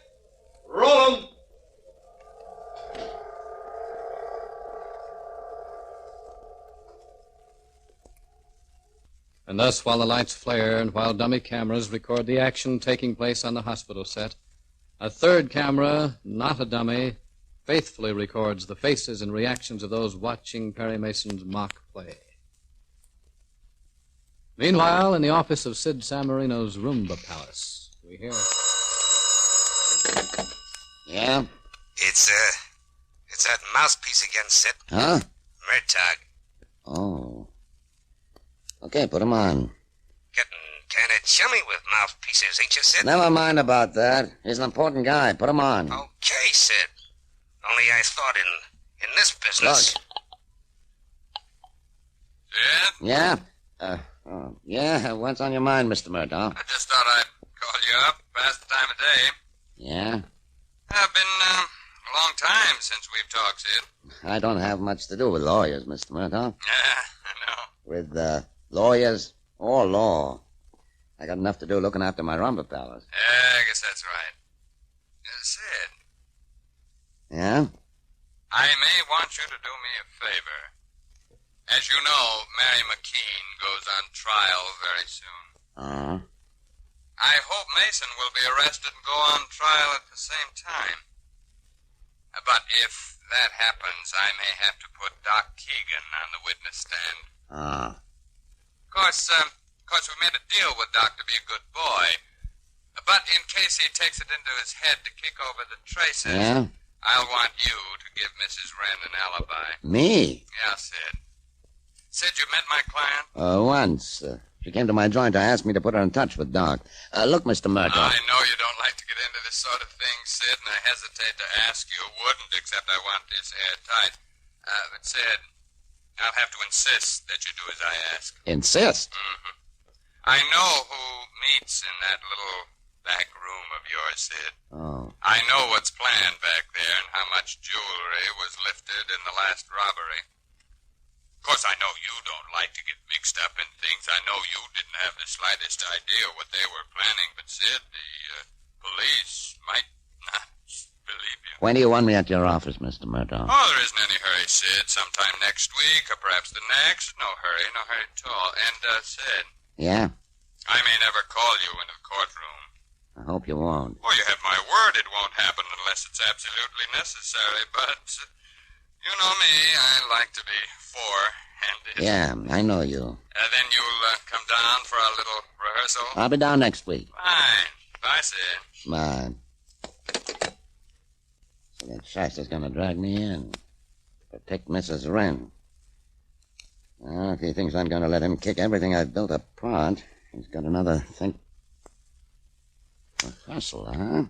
Roll 'em. And thus, while the lights flare and while dummy cameras record the action taking place on the hospital set, a third camera, not a dummy, faithfully records the faces and reactions of those watching Perry Mason's mock play. Meanwhile, in the office of Sid Samarino's Roomba Palace, we hear... Yeah? It's that mouthpiece again, Sid. Huh? Murtagh. Oh. Okay, put 'em on. Getting kind of chummy with mouthpieces, ain't you, Sid? Never mind about that. He's an important guy. Put 'em on. Okay, Sid. Only I thought in this business... Look. Yeah? Yeah? What's on your mind, Mr. Murtaugh? I just thought I'd call you up, past the time of day. Yeah? It's been a long time since we've talked, Sid. I don't have much to do with lawyers, Mr. Murtaugh. Yeah, I know. With, lawyers or law. I got enough to do looking after my rumba palace. Yeah, I guess that's right. Sid, Yeah? I may want you to do me a favor. As you know, Mary McKean goes on trial very soon. I hope Mason will be arrested and go on trial at the same time. But if that happens, I may have to put Doc Keegan on the witness stand. Ah. Of course, we made a deal with Doc to be a good boy. But in case he takes it into his head to kick over the traces, Yeah? I'll want you to give Mrs. Wren an alibi. Me? Yeah, Sid. Sid, you met my client? Once. She came to my joint to ask me to put her in touch with Doc. Look, Mr. Murtaugh. I know you don't like to get into this sort of thing, Sid, and I hesitate to ask you. Wouldn't, except I want this airtight. But, Sid, I'll have to insist that you do as I ask. Insist? Mm-hmm. I know who meets in that little back room of yours, Sid. Oh. I know what's planned back there and how much jewelry was lifted in the last robbery. Of course, I know you don't like to get mixed up in things. I know you didn't have the slightest idea what they were planning, but Sid, the police might not believe you. When do you want me at your office, Mr. Murtaugh? Oh, there isn't any hurry, Sid. Sometime next week, or perhaps the next. No hurry at all. And, Sid. Yeah? I may never call you into the courtroom. I hope you won't. Oh, you have my word it won't happen unless it's absolutely necessary, but you know me, I like to be forehanded. Yeah, I know you. Then you'll come down for a little rehearsal? I'll be down next week. Fine. Bye, Sid. Bye. So that shyster's gonna drag me in. Protect Mrs. Wren. Well, if he thinks I'm gonna let him kick everything I've built apart, he's got another thing. Rehearsal, huh?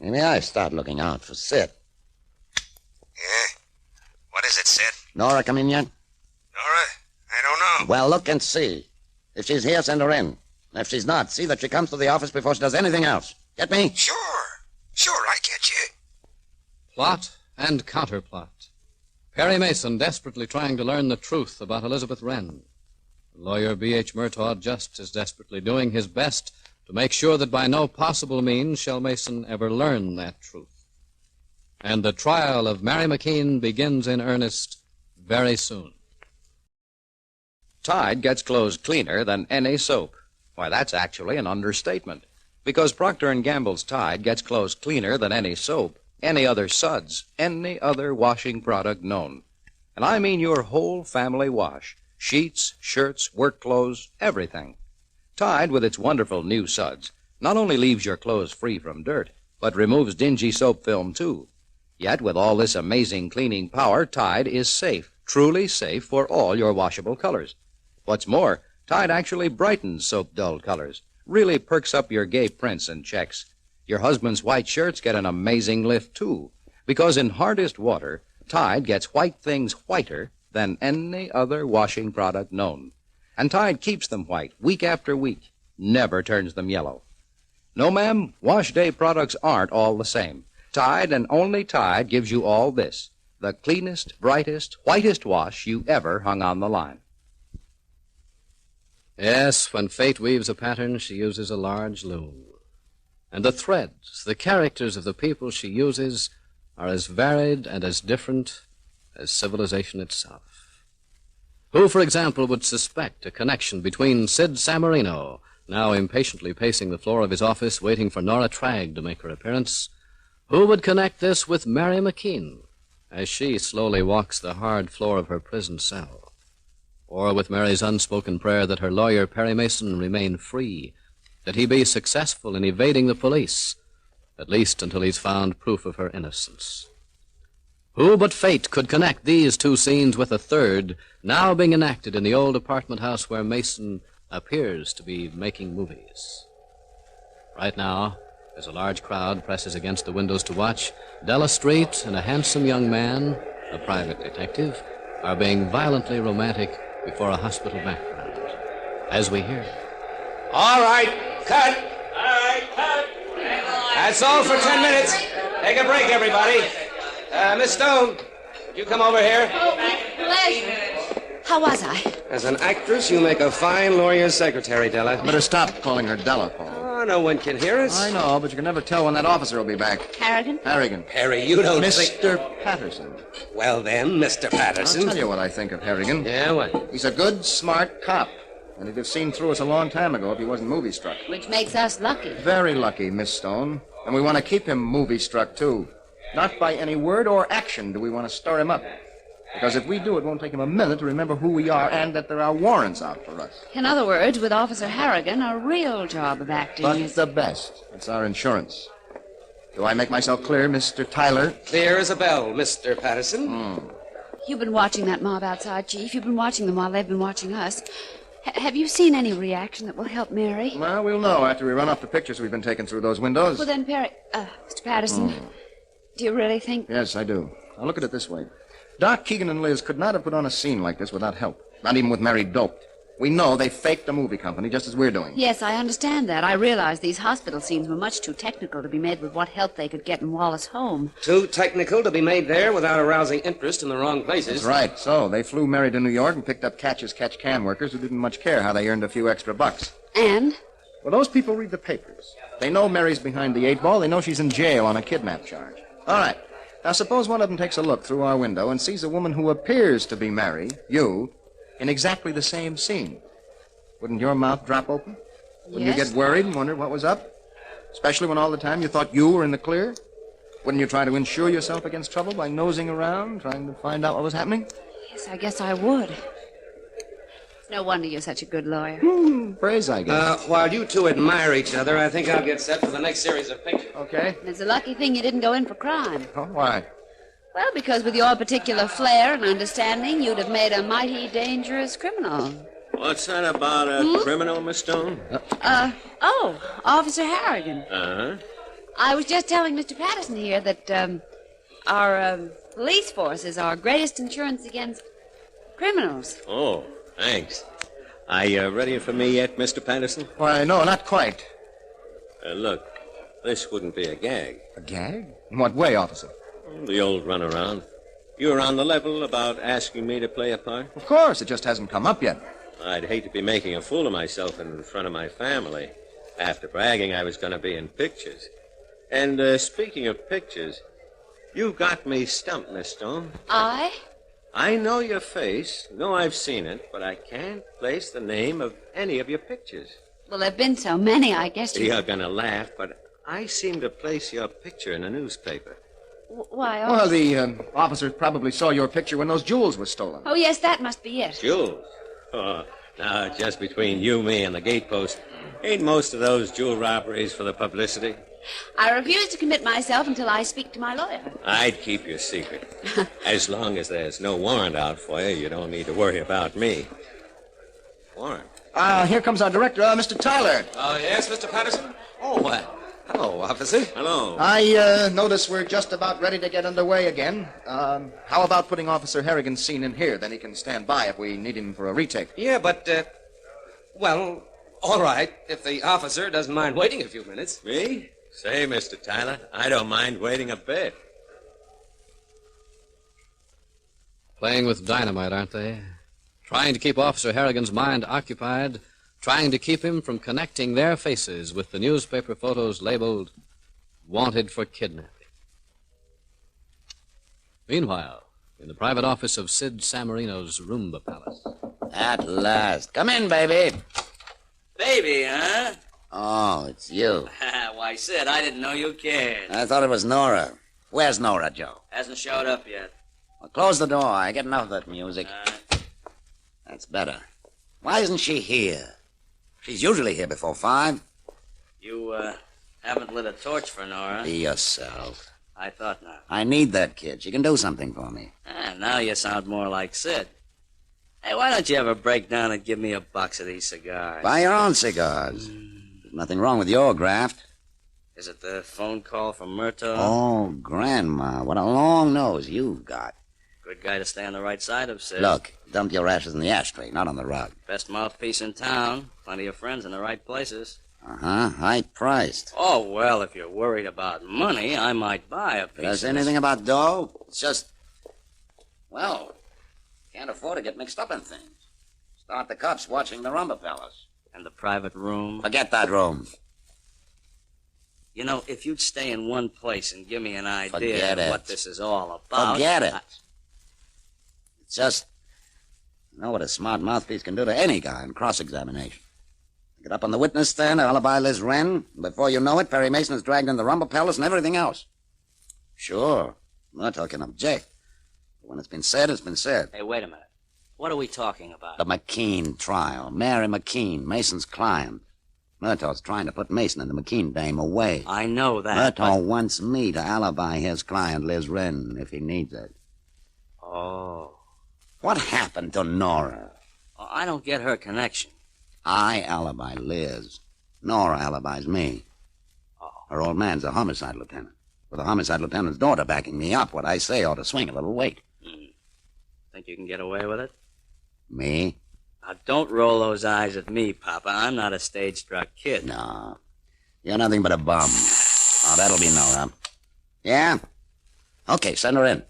Maybe I start looking out for Sid. Yeah? What is it, Sid? Nora come in yet? Nora? I don't know. Well, look and see. If she's here, send her in. And if she's not, see that she comes to the office before she does anything else. Get me? Sure, I get you. Plot and counterplot. Perry Mason desperately trying to learn the truth about Elizabeth Wren. Lawyer B.H. Murtaugh just as desperately doing his best to make sure that by no possible means shall Mason ever learn that truth. And the trial of Mary McKean begins in earnest very soon. Tide gets clothes cleaner than any soap. Why, that's actually an understatement. Because Procter & Gamble's Tide gets clothes cleaner than any soap, any other suds, any other washing product known. And I mean your whole family wash. Sheets, shirts, work clothes, everything. Tide, with its wonderful new suds, not only leaves your clothes free from dirt, but removes dingy soap film, too. Yet, with all this amazing cleaning power, Tide is safe, truly safe for all your washable colors. What's more, Tide actually brightens soap-dull colors, really perks up your gay prints and checks. Your husband's white shirts get an amazing lift, too, because in hardest water, Tide gets white things whiter than any other washing product known. And Tide keeps them white week after week, never turns them yellow. No, ma'am, wash day products aren't all the same. Tide and only Tide gives you all this, the cleanest, brightest, whitest wash you ever hung on the line. Yes, when fate weaves a pattern, she uses a large loom. And the threads, the characters of the people she uses are as varied and as different as civilization itself. Who, for example, would suspect a connection between Sid Samarino, now impatiently pacing the floor of his office waiting for Nora Tragg to make her appearance? Who would connect this with Mary McKean as she slowly walks the hard floor of her prison cell? Or with Mary's unspoken prayer that her lawyer, Perry Mason, remain free, that he be successful in evading the police, at least until he's found proof of her innocence? Who but fate could connect these two scenes with a third, now being enacted in the old apartment house where Mason appears to be making movies? Right now, as a large crowd presses against the windows to watch, Della Street and a handsome young man, a private detective, are being violently romantic before a hospital background. As we hear... All right, cut. All right, cut. That's all for 10 minutes. Take a break, everybody. Miss Stone, would you come over here? How was I? As an actress, you make a fine lawyer's secretary, Della. Better stop calling her Della, Paul. Oh, no one can hear us. I know, but you can never tell when that officer will be back. Harrigan? Harrigan. Harry, you don't think... Mr. Patterson. Well, then, Mr. Patterson. I'll tell you what I think of Harrigan. Yeah, what? He's a good, smart cop. And he'd have seen through us a long time ago if he wasn't movie-struck. Which makes us lucky. Very lucky, Miss Stone. And we want to keep him movie-struck, too. Not by any word or action do we want to stir him up. Because if we do, it won't take him a minute to remember who we are and that there are warrants out for us. In other words, with Officer Harrigan, a real job of acting But is... the best. It's our insurance. Do I make myself clear, Mr. Tyler? Clear as a bell, Mr. Patterson. You've been watching that mob outside, Chief. You've been watching them while they've been watching us. Have you seen any reaction that will help Mary? Well, we'll know after we run off the pictures we've been taking through those windows. Well, then, Mr. Patterson, do you really think... Yes, I do. Now, look at it this way. Doc, Keegan, and Liz could not have put on a scene like this without help. Not even with Mary doped. We know they faked the movie company just as we're doing. Yes, I understand that. I realize these hospital scenes were much too technical to be made with what help they could get in Wallace' home. Too technical to be made there without arousing interest in the wrong places. That's right. So, they flew Mary to New York and picked up catch-as-catch-can workers who didn't much care how they earned a few extra bucks. And? Well, those people read the papers. They know Mary's behind the 8-ball. They know she's in jail on a kidnap charge. All right. Now, suppose one of them takes a look through our window and sees a woman who appears to be Mary, you, in exactly the same scene. Wouldn't your mouth drop open? Wouldn't you get worried and wonder what was up? Especially when all the time you thought you were in the clear? Wouldn't you try to insure yourself against trouble by nosing around, trying to find out what was happening? Yes, I guess I would. It's no wonder you're such a good lawyer. Praise, I guess. While you two admire each other, I think I'll get set for the next series of pictures. Okay. It's a lucky thing you didn't go in for crime. Oh, why? Well, because with your particular flair and understanding, you'd have made a mighty dangerous criminal. What's that about a criminal, Miss Stone? Officer Harrigan. Uh-huh. I was just telling Mr. Patterson here that our police force is our greatest insurance against criminals. Oh, thanks. Are you ready for me yet, Mr. Patterson? Why, no, not quite. Look, this wouldn't be a gag. A gag? In what way, officer? The old runaround. You were on the level about asking me to play a part? Of course, it just hasn't come up yet. I'd hate to be making a fool of myself in front of my family. After bragging I was going to be in pictures. And speaking of pictures, you've got me stumped, Miss Stone. I know your face, know I've seen it, but I can't place the name of any of your pictures. Well, there've been so many, I guess You're going to laugh, but I seem to place your picture in a newspaper. Why, Well, the officers probably saw your picture when those jewels were stolen. Oh, yes, that must be it. Jewels? Oh, now, just between you, me, and the gatepost, ain't most of those jewel robberies for the publicity? I refuse to commit myself until I speak to my lawyer. I'd keep your secret. As long as there's no warrant out for you, you don't need to worry about me. Warrant? Here comes our director, Mr. Tyler. Yes, Mr. Patterson? Hello, officer. Hello. I notice we're just about ready to get underway again. How about putting Officer Harrigan's scene in here? Then he can stand by if we need him for a retake. Yeah, but, well, all right, if the officer doesn't mind waiting a few minutes. Me? Say, Mr. Tyler, I don't mind waiting a bit. Playing with dynamite, aren't they? Trying to keep Officer Harrigan's mind occupied, trying to keep him from connecting their faces with the newspaper photos labeled Wanted for Kidnapping. Meanwhile, in the private office of Sid Samarino's Roomba Palace. At last. Come in, baby. Baby, huh? Oh, it's you. Why, Sid, I didn't know you cared. I thought it was Nora. Where's Nora, Joe? Hasn't showed up yet. Well, close the door. I get enough of that music. That's better. Why isn't she here? She's usually here before 5. You, haven't lit a torch for Nora. Be yourself. I thought not. I need that kid. She can do something for me. Now you sound more like Sid. Hey, why don't you ever break down and give me a box of these cigars? Buy your own cigars. There's nothing wrong with your graft. Is it the phone call from Murtaugh? Oh, Grandma, what a long nose you've got. Good guy to stay on the right side of, Sid. Look, dump your ashes in the ashtray, not on the rug. Best mouthpiece in town. Plenty of friends in the right places. Uh-huh, high-priced. Oh, well, if you're worried about money, I might buy a piece Does of anything this. about dough? It's just, well, can't afford to get mixed up in things. Start the cops watching the Rumba Palace. And the private room. Forget that room. You know, if you'd stay in one place and give me an idea Forget of it. what this is all about... Forget it. It's just, You know what a smart mouthpiece can do to any guy in cross-examination. Get up on the witness stand, alibi Liz Wren, and before you know it, Perry Mason is dragged in the Rumble Palace and everything else. Sure, Murtaugh can object. But when it's been said, it's been said. Hey, wait a minute. What are we talking about? The McKean trial. Mary McKean, Mason's client. Murtaugh's trying to put Mason and the McKean dame away. I know that. Murtaugh wants me to alibi his client, Liz Wren, if he needs it. Oh. What happened to Nora? Oh, I don't get her connection. I alibi Liz. Nora alibis me. Oh. Her old man's a homicide lieutenant. With a homicide lieutenant's daughter backing me up, what I say ought to swing a little weight. Think you can get away with it? Me? Now, don't roll those eyes at me, Papa. I'm not a stage-struck kid. No. You're nothing but a bum. Oh, that'll be Nora. Yeah? Okay, send her in.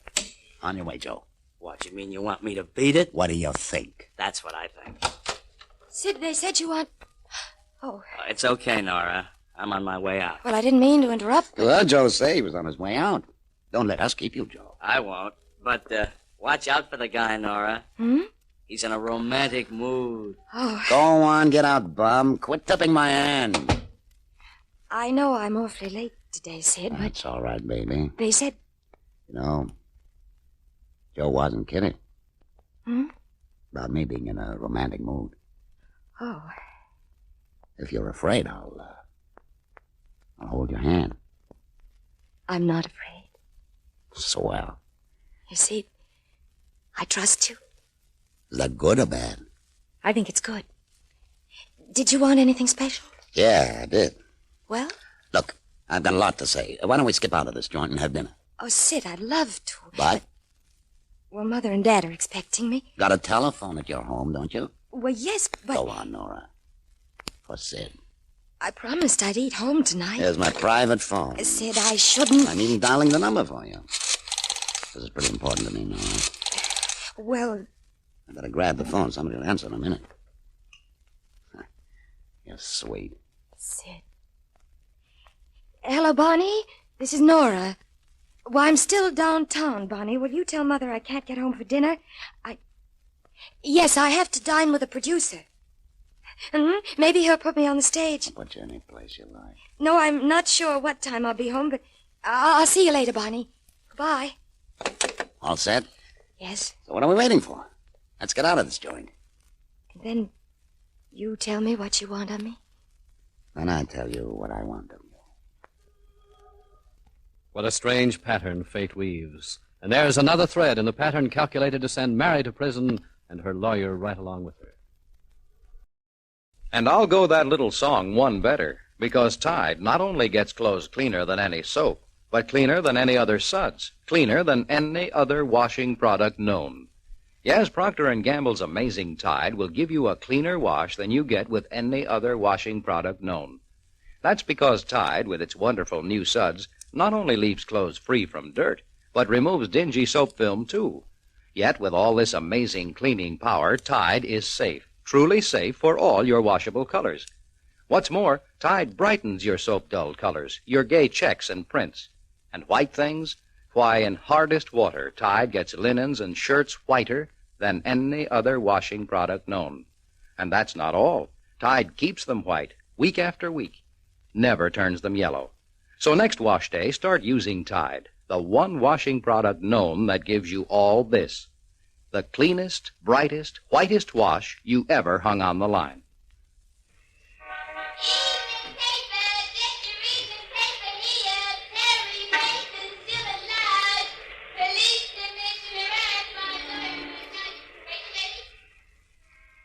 On your way, Joe. What, you mean you want me to beat it? What do you think? That's what I think. Sid, they said you want... Oh. It's okay, Nora. I'm on my way out. Well, I didn't mean to interrupt. Well, Joe say he was on his way out. Don't let us keep you, Joe. I won't. But, watch out for the guy, Nora. Hmm? He's in a romantic mood. Oh. Go on, get out, bum. Quit tipping my hand. I know I'm awfully late today, Sid, but That's all right, baby. they said... You know, Joe wasn't kidding Hmm? about me being in a romantic mood. Oh. If you're afraid, I'll hold your hand. I'm not afraid. Swell. You see, I trust you. Is that good or bad? I think it's good. Did you want anything special? Yeah, I did. Well? Look, I've got a lot to say. Why don't we skip out of this joint and have dinner? Oh, Sid, I'd love to. But? Well, Mother and Dad are expecting me. Got a telephone at your home, don't you? Well, yes, but... Go on, Nora. For Sid. I promised I'd eat home tonight. Here's my private phone. Sid, I shouldn't... I'm even dialing the number for you. This is pretty important to me, Nora. Well... I better grab the phone. Somebody will answer in a minute. You're sweet. Sid. Hello, Bonnie. This is Nora. Well, I'm still downtown, Bonnie. Will you tell Mother I can't get home for dinner? Yes, I have to dine with a producer. Maybe he'll put me on the stage. I'll put you any place you like. No, I'm not sure what time I'll be home, but I'll see you later, Bonnie. Goodbye. All set? Yes. So what are we waiting for? Let's get out of this joint. And then you tell me what you want of me. Then I tell you what I want of you. What a strange pattern fate weaves. And there's another thread in the pattern calculated to send Mary to prison and her lawyer right along with her. And I'll go that little song one better, because Tide not only gets clothes cleaner than any soap, but cleaner than any other suds, cleaner than any other washing product known. Yes, Procter & Gamble's amazing Tide will give you a cleaner wash than you get with any other washing product known. That's because Tide, with its wonderful new suds, not only leaves clothes free from dirt, but removes dingy soap film, too. Yet, with all this amazing cleaning power, Tide is safe, truly safe for all your washable colors. What's more, Tide brightens your soap-dulled colors, your gay checks and prints. And white things? Why, in hardest water, Tide gets linens and shirts whiter than any other washing product known. And that's not all. Tide keeps them white, week after week, never turns them yellow. So next wash day, start using Tide, the one washing product known that gives you all this. The cleanest, brightest, whitest wash you ever hung on the line.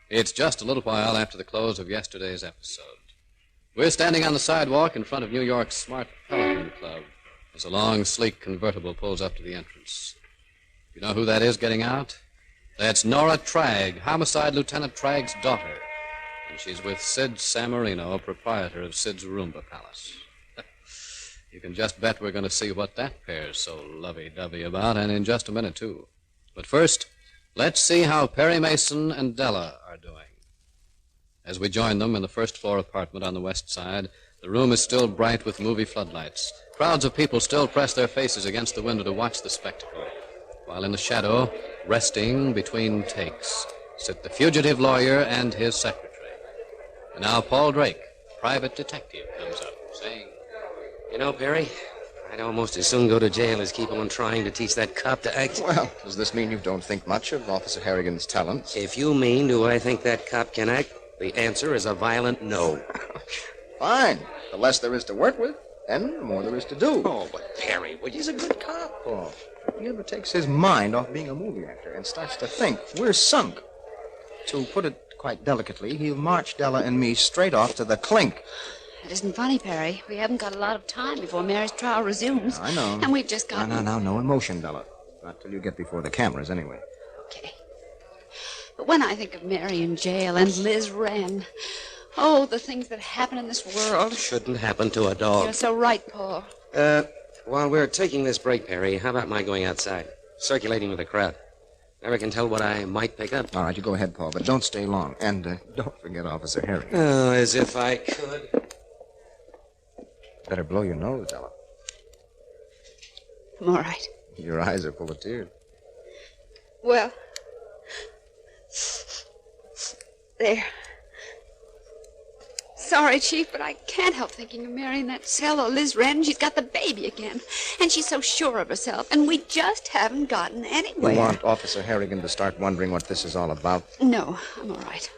It's just a little while after the close of yesterday's episode. We're standing on the sidewalk in front of New York's Smart Pelican Club as a long, sleek convertible pulls up to the entrance. You know who that is getting out? That's Nora Tragg, Homicide Lieutenant Tragg's daughter. And she's with Sid Samarino, proprietor of Sid's Roomba Palace. You can just bet we're going to see what that pair's so lovey-dovey about, and in just a minute, too. But first, let's see how Perry Mason and Della are doing. As we join them in the first-floor apartment on the west side, the room is still bright with movie floodlights. Crowds of people still press their faces against the window to watch the spectacle, while in the shadow, resting between takes, sit the fugitive lawyer and his secretary. And now Paul Drake, private detective, comes up, saying, You know, Perry, I'd almost as soon go to jail as keep on trying to teach that cop to act. Well, does this mean you don't think much of Officer Harrigan's talents? If you mean, do I think that cop can act, the answer is a violent no. Fine. The less there is to work with, then the more there is to do. Oh, but Perry, well, he's a good cop. Paul, if he ever takes his mind off being a movie actor and starts to think, we're sunk. To put it quite delicately, he'll march Della and me straight off to the clink. It isn't funny, Perry. We haven't got a lot of time before Mary's trial resumes. I know. And we've just got... No emotion, Della. Not till you get before the cameras, anyway. Okay. But when I think of Mary in jail and Liz Wren... Oh, the things that happen in this world. Shouldn't happen to a dog. You're so right, Paul. While we're taking this break, Perry, how about my going outside, circulating with the crowd? Never can tell what I might pick up. All right, you go ahead, Paul, but don't stay long. And don't forget Officer Harrigan. Oh, as if I could. Better blow your nose, Della. I'm all right. Your eyes are full of tears. Well... There. Sorry, Chief, but I can't help thinking of Mary in that cell or Liz Wren. She's got the baby again. And she's so sure of herself. And we just haven't gotten anywhere. You want Officer Harrigan to start wondering what this is all about? No, I'm all right.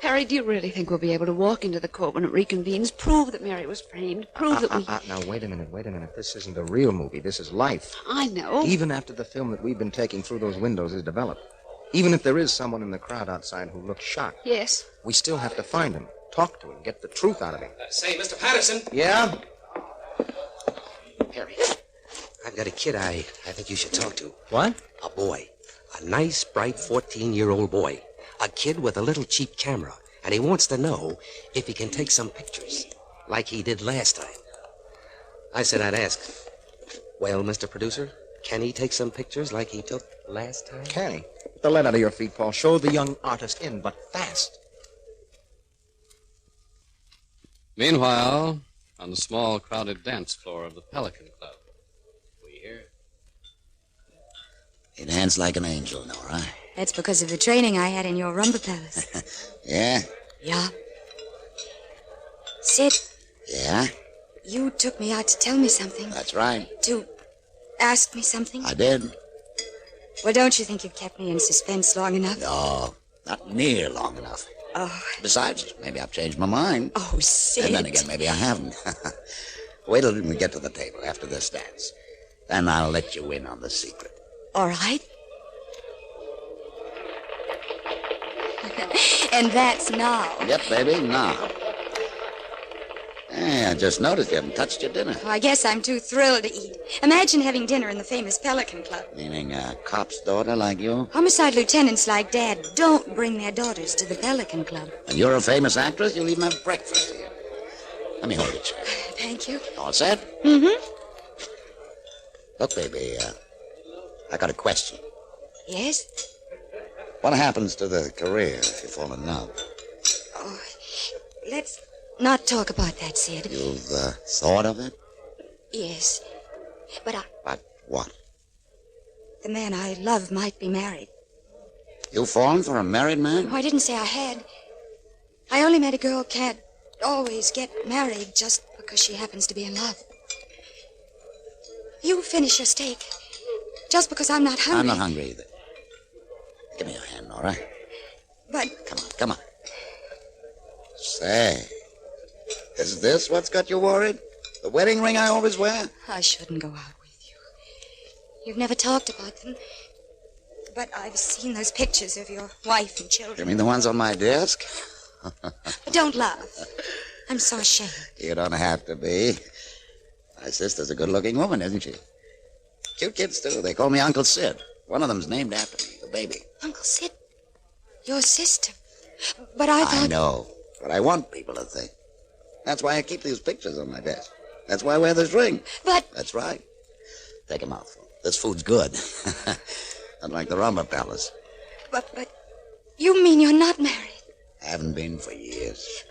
Harry, do you really think we'll be able to walk into the court when it reconvenes, prove that Mary was framed, prove that we... Now, wait a minute. This isn't a real movie. This is life. I know. Even after the film that we've been taking through those windows is developed. Even if there is someone in the crowd outside who looks shocked. Yes. We still have to find him. Talk to him. Get the truth out of him. Say, Mr. Patterson. Yeah? Perry, I've got a kid I think you should talk to. What? A boy. A nice, bright 14-year-old boy. A kid with a little cheap camera. And he wants to know if he can take some pictures, like he did last time. I said I'd ask. Well, Mr. Producer, can he take some pictures like he took last time? Can he? Get the lead out of your feet, Paul. Show the young artist in, but fast. Meanwhile, on the small, crowded dance floor of the Pelican Club, we hear... You dance like an angel, Nora. That's because of the training I had in your rumba palace. Yeah? Yeah. Sid, Yeah? you took me out to tell me something. That's right. To ask me something. I did. Well, don't you think you've kept me in suspense long enough? No, not near long enough. Oh. Besides, maybe I've changed my mind. Oh, Sid. And then again, maybe I haven't. Wait till we get to the table after this dance. Then I'll let you in on the secret. All right. And that's now. Yep, baby, now. Hey, I just noticed you haven't touched your dinner. Oh, I guess I'm too thrilled to eat. Imagine having dinner in the famous Pelican Club. Meaning a cop's daughter like you? Homicide lieutenants like Dad don't bring their daughters to the Pelican Club. And you're a famous actress, you'll even have breakfast here. Let me hold your chair. Thank you. All set? Mm-hmm. Look, baby, I got a question. Yes? What happens to the career if you fall in love? Oh, let's not talk about that, Sid. You've thought of it? Yes. But But what? the man I love might be married. You fallen for a married man? Oh, I didn't say I had. I only meant a girl can't always get married just because she happens to be in love. You finish your steak. Just because I'm not hungry. I'm not hungry either. Give me your hand, Nora. But... Come on. Say, is this what's got you worried? The wedding ring I always wear? I shouldn't go out with you. You've never talked about them. But I've seen those pictures of your wife and You children. mean the ones on my desk? Don't laugh. I'm so ashamed. You don't have to be. My sister's a good-looking woman, isn't she? Cute kids, too. They call me Uncle Sid. One of them's named after me, the baby. Uncle Sid, your sister. But I thought... I know, but I want people to think. That's why I keep these pictures on my desk. That's why I wear this ring. But... That's right. Take a mouthful. This food's good. Unlike the rumba palace. But you mean you're not married? Haven't been for years.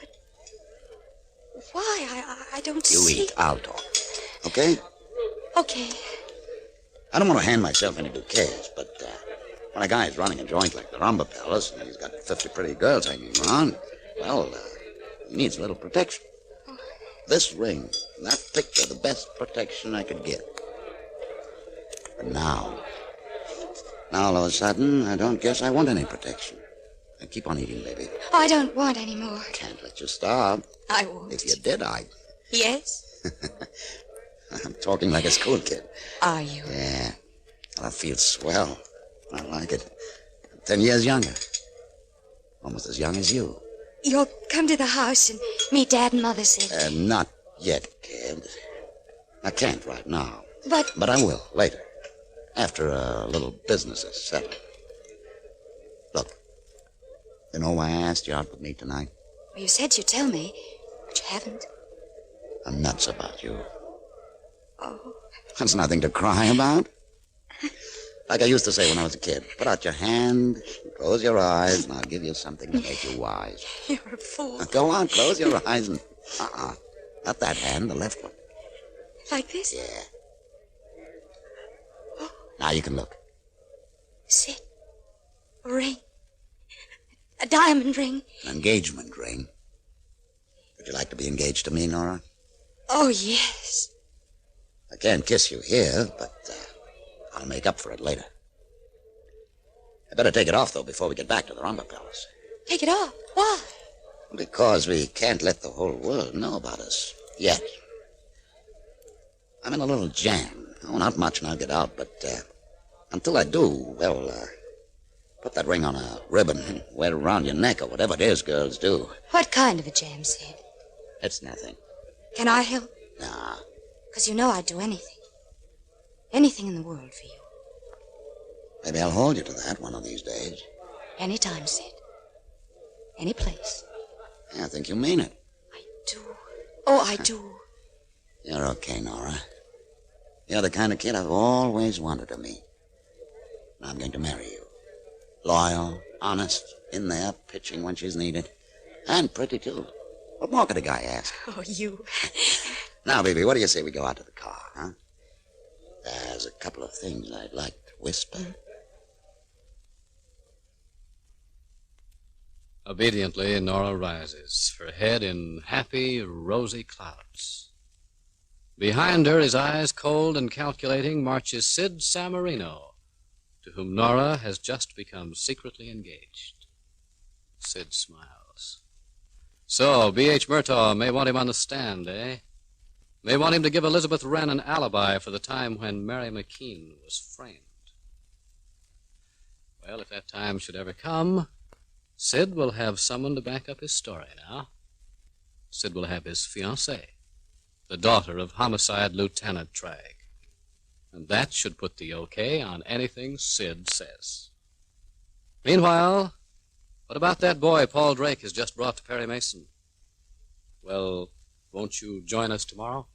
Why? I don't You see... eat, I'll talk. Okay? Okay. I don't want to hand myself any bouquets, but When a guy's running a joint like the Rumba Palace and he's got 50 pretty girls hanging around, well, he needs a little protection. This ring, that picture, the best protection I could get. But now all of a sudden, I don't guess I want any protection. Now, keep on eating, baby. Oh, I don't want any more. Can't let you starve. I won't. If you did, Yes? I'm talking like a school kid. Are you? Yeah. Well, I feel swell. I like it. 10 years younger. Almost as young as you. You'll come to the house and meet Dad and Mother, Sid. Not yet, kid. I can't right now. But I will, later. After a little business is settled. Look, you know why I asked you out with me tonight? Well, you said you'd tell me, but you haven't. I'm nuts about you. Oh. That's nothing to cry about. Like I used to say when I was a kid, put out your hand, close your eyes, and I'll give you something to make you wise. You're a fool. Now, go on, close your eyes and... Not that hand, the left one. Like this? Yeah. Now you can look. Sid, a ring. A diamond ring. An engagement ring. Would you like to be engaged to me, Nora? Oh, yes. I can't kiss you here, but I'll make up for it later. I better take it off, though, before we get back to the Rumba Palace. Take it off? Why? Because we can't let the whole world know about us yet. I'm in a little jam. Oh, not much, and I'll get out, but until I do, well, put that ring on a ribbon and wear it around your neck or whatever it is girls do. What kind of a jam, Sid? It's nothing. Can I help? Nah. Because you know I'd do anything. Anything in the world for you. Maybe I'll hold you to that one of these days. Anytime, Sid. Any place. Yeah, I think you mean it. Oh, I do. You're okay, Nora. You're the kind of kid I've always wanted to meet. And I'm going to marry you. Loyal, honest, in there, pitching when she's needed. And pretty, too. What more could a guy ask? Oh, you. Now, baby, what do you say we go out to the car, huh? There's a couple of things I'd like to whisper. Obediently, Nora rises, her head in happy, rosy clouds. Behind her, his eyes cold and calculating, marches Sid Samarino, to whom Nora has just become secretly engaged. Sid smiles. So, B.H. Murtaugh may want him on the stand, eh? May want him to give Elizabeth Wren an alibi for the time when Mary McKean was framed. Well, if that time should ever come, Sid will have someone to back up his story now. Sid will have his fiancée, the daughter of Homicide Lieutenant Tragg. And that should put the okay on anything Sid says. Meanwhile, what about that boy Paul Drake has just brought to Perry Mason? Well, won't you join us tomorrow?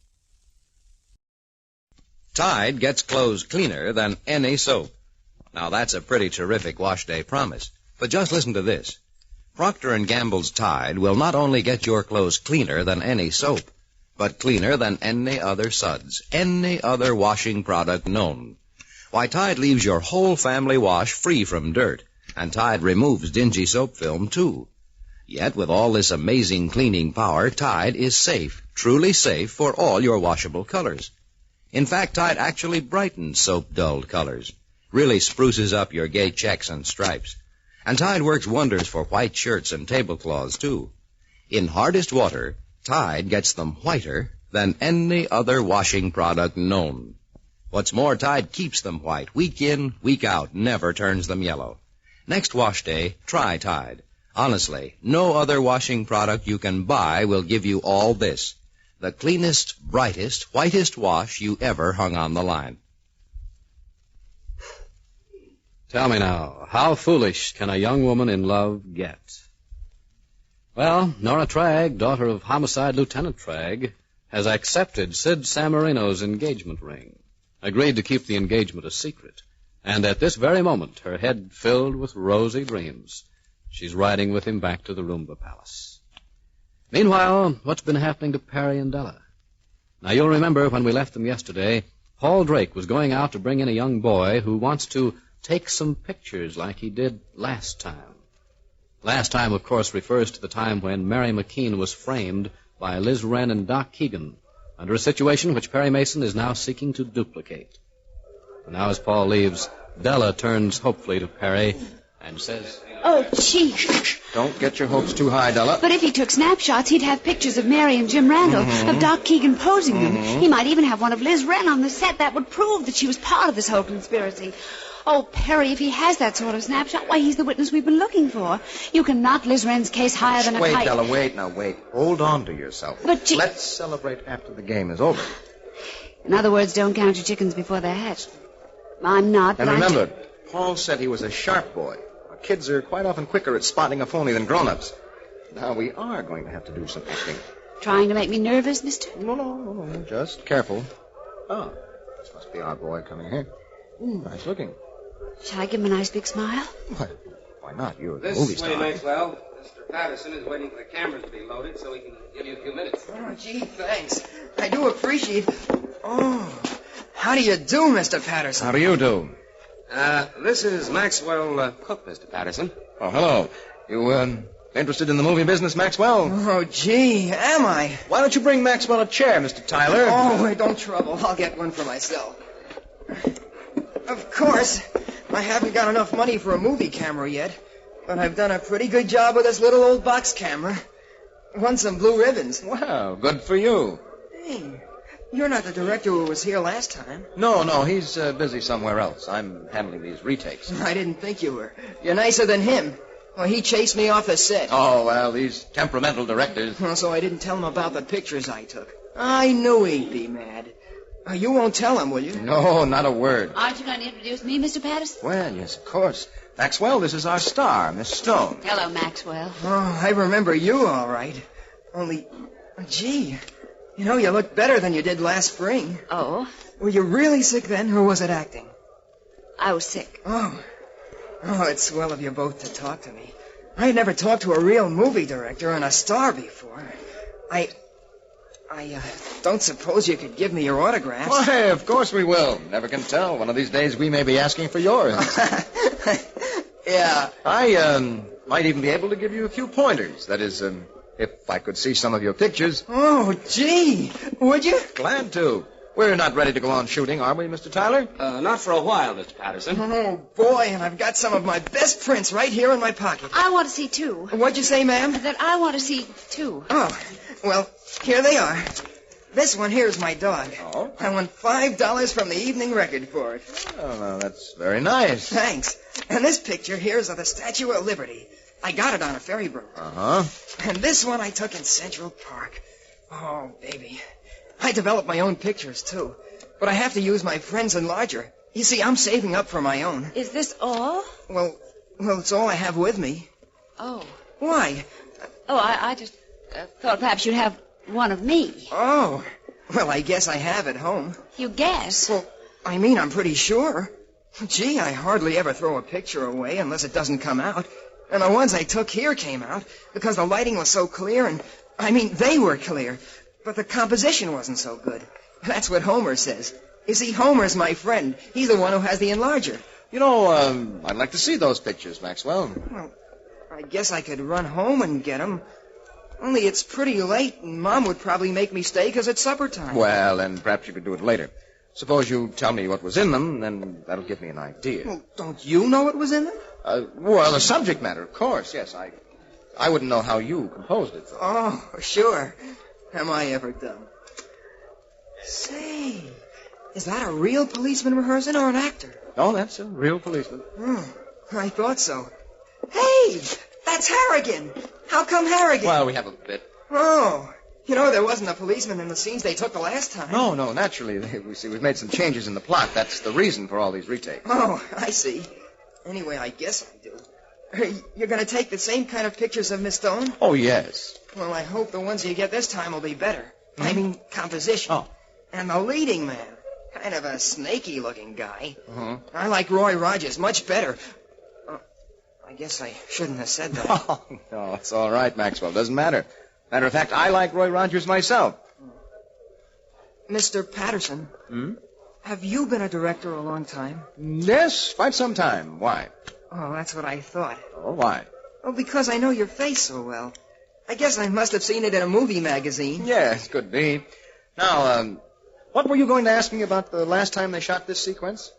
Tide gets clothes cleaner than any soap. Now, that's a pretty terrific wash day promise. But just listen to this. Procter & Gamble's Tide will not only get your clothes cleaner than any soap, but cleaner than any other suds, any other washing product known. Why, Tide leaves your whole family wash free from dirt, and Tide removes dingy soap film, too. Yet, with all this amazing cleaning power, Tide is safe, truly safe for all your washable colors. In fact, Tide actually brightens soap-dulled colors, really spruces up your gay checks and stripes. And Tide works wonders for white shirts and tablecloths, too. In hardest water, Tide gets them whiter than any other washing product known. What's more, Tide keeps them white, week in, week out, never turns them yellow. Next wash day, try Tide. Honestly, no other washing product you can buy will give you all this. The cleanest, brightest, whitest wash you ever hung on the line. Tell me now, how foolish can a young woman in love get? Well, Nora Tragg, daughter of Homicide Lieutenant Tragg, has accepted Sid Samarino's engagement ring, agreed to keep the engagement a secret, and at this very moment, her head filled with rosy dreams, she's riding with him back to the Rumba Palace. Meanwhile, what's been happening to Perry and Della? Now, you'll remember when we left them yesterday, Paul Drake was going out to bring in a young boy who wants to take some pictures like he did last time. Last time, of course, refers to the time when Mary McKean was framed by Liz Wren and Doc Keegan under a situation which Perry Mason is now seeking to duplicate. And now as Paul leaves, Della turns hopefully to Perry and says, Oh, gee. Don't get your hopes too high, Della. But if he took snapshots, he'd have pictures of Mary and Jim Randall, of Doc Keegan posing them. He might even have one of Liz Wren on the set. That would prove that she was part of this whole conspiracy. Oh, Perry, if he has that sort of snapshot, why, he's the witness we've been looking for. You can knock Liz Wren's case higher than a kite. Wait, Della, wait. Now, wait. Hold on to yourself. But let's celebrate after the game is over. In other words, don't count your chickens before they're hatched. I'm not, And but remember, Paul said he was a sharp boy. Kids are quite often quicker at spotting a phony than grown-ups. Now, we are going to have to do some acting. Trying to make me nervous, mister? No. Just careful. Oh, this must be our boy coming here. Nice looking. Shall I give him a nice big smile? Why not? You're the This movie way, star. Maxwell. Mr. Patterson is waiting for the cameras to be loaded so he can give you a few minutes. Oh, gee, thanks. I do appreciate... Oh, how do you do, Mr. Patterson? How do you do? This is Maxwell Cook, Mr. Patterson. Oh, hello. You, interested in the movie business, Maxwell? Oh, gee, am I? Why don't you bring Maxwell a chair, Mr. Tyler? Oh, wait, don't trouble. I'll get one for myself. Of course, I haven't got enough money for a movie camera yet, but I've done a pretty good job with this little old box camera. Won some blue ribbons. Wow, good for you. Hey, you're not the director who was here last time. No, he's busy somewhere else. I'm handling these retakes. I didn't think you were. You're nicer than him. Well, he chased me off the set. Oh, well, these temperamental directors. Well, so I didn't tell him about the pictures I took. I knew he'd be mad. You won't tell him, will you? No, not a word. Aren't you going to introduce me, Mr. Patterson? Well, yes, of course. Maxwell, this is our star, Miss Stone. Hello, Maxwell. Oh, I remember you all right. Only, gee, you look better than you did last spring. Oh? Were you really sick then, or was it acting? I was sick. Oh, it's swell of you both to talk to me. I had never talked to a real movie director and a star before. I don't suppose you could give me your autograph. Why, of course we will. Never can tell. One of these days we may be asking for yours. Yeah. I might even be able to give you a few pointers. That is, if I could see some of your pictures. Oh, gee. Would you? Glad to. We're not ready to go on shooting, are we, Mr. Tyler? Not for a while, Mr. Patterson. Oh, boy, and I've got some of my best prints right here in my pocket. I want to see, too. What'd you say, ma'am? That I want to see, too. Oh, well, here they are. This one here is my dog. Oh? I won $5 from the Evening Record for it. Oh, no, that's very nice. Thanks. And this picture here is of the Statue of Liberty. I got it on a ferry boat. Uh-huh. And this one I took in Central Park. Oh, baby. I develop my own pictures, too. But I have to use my friend's enlarger. You see, I'm saving up for my own. Is this all? Well, it's all I have with me. Oh. Why? Oh, I just thought perhaps you'd have one of me. Oh. Well, I guess I have at home. You guess? Well, I mean, I'm pretty sure. Gee, I hardly ever throw a picture away unless it doesn't come out. And the ones I took here came out because the lighting was so clear and, they were clear. But the composition wasn't so good. That's what Homer says. You see, Homer's my friend. He's the one who has the enlarger. I'd like to see those pictures, Maxwell. Well, I guess I could run home and get them. Only it's pretty late, and Mom would probably make me stay because it's supper time. Well, then perhaps you could do it later. Suppose you tell me what was in them, then that'll give me an idea. Well, don't you know what was in them? Well, the subject matter, of course, yes. I wouldn't know how you composed it, though. Oh, sure. Am I ever dumb? Say, is that a real policeman rehearsing or an actor? Oh, that's a real policeman. I thought so. Hey, that's Harrigan. How come Harrigan? Well, we have a bit. Oh, there wasn't a policeman in the scenes they took the last time. No, naturally. We've made some changes in the plot. That's the reason for all these retakes. Oh, I see. Anyway, I guess I do. You're going to take the same kind of pictures of Miss Stone? Oh, yes. Well, I hope the ones you get this time will be better. I mean, composition. Oh. And the leading man. Kind of a snaky-looking guy. Uh-huh. I like Roy Rogers much better. I guess I shouldn't have said that. Oh, no, it's all right, Maxwell. Doesn't matter. Matter of fact, I like Roy Rogers myself. Mr. Patterson. have you been a director a long time? Yes, quite some time. Why? Oh, that's what I thought. Oh, why? Oh, because I know your face so well. I guess I must have seen it in a movie magazine. Yes, could be. Now, what were you going to ask me about the last time they shot this sequence?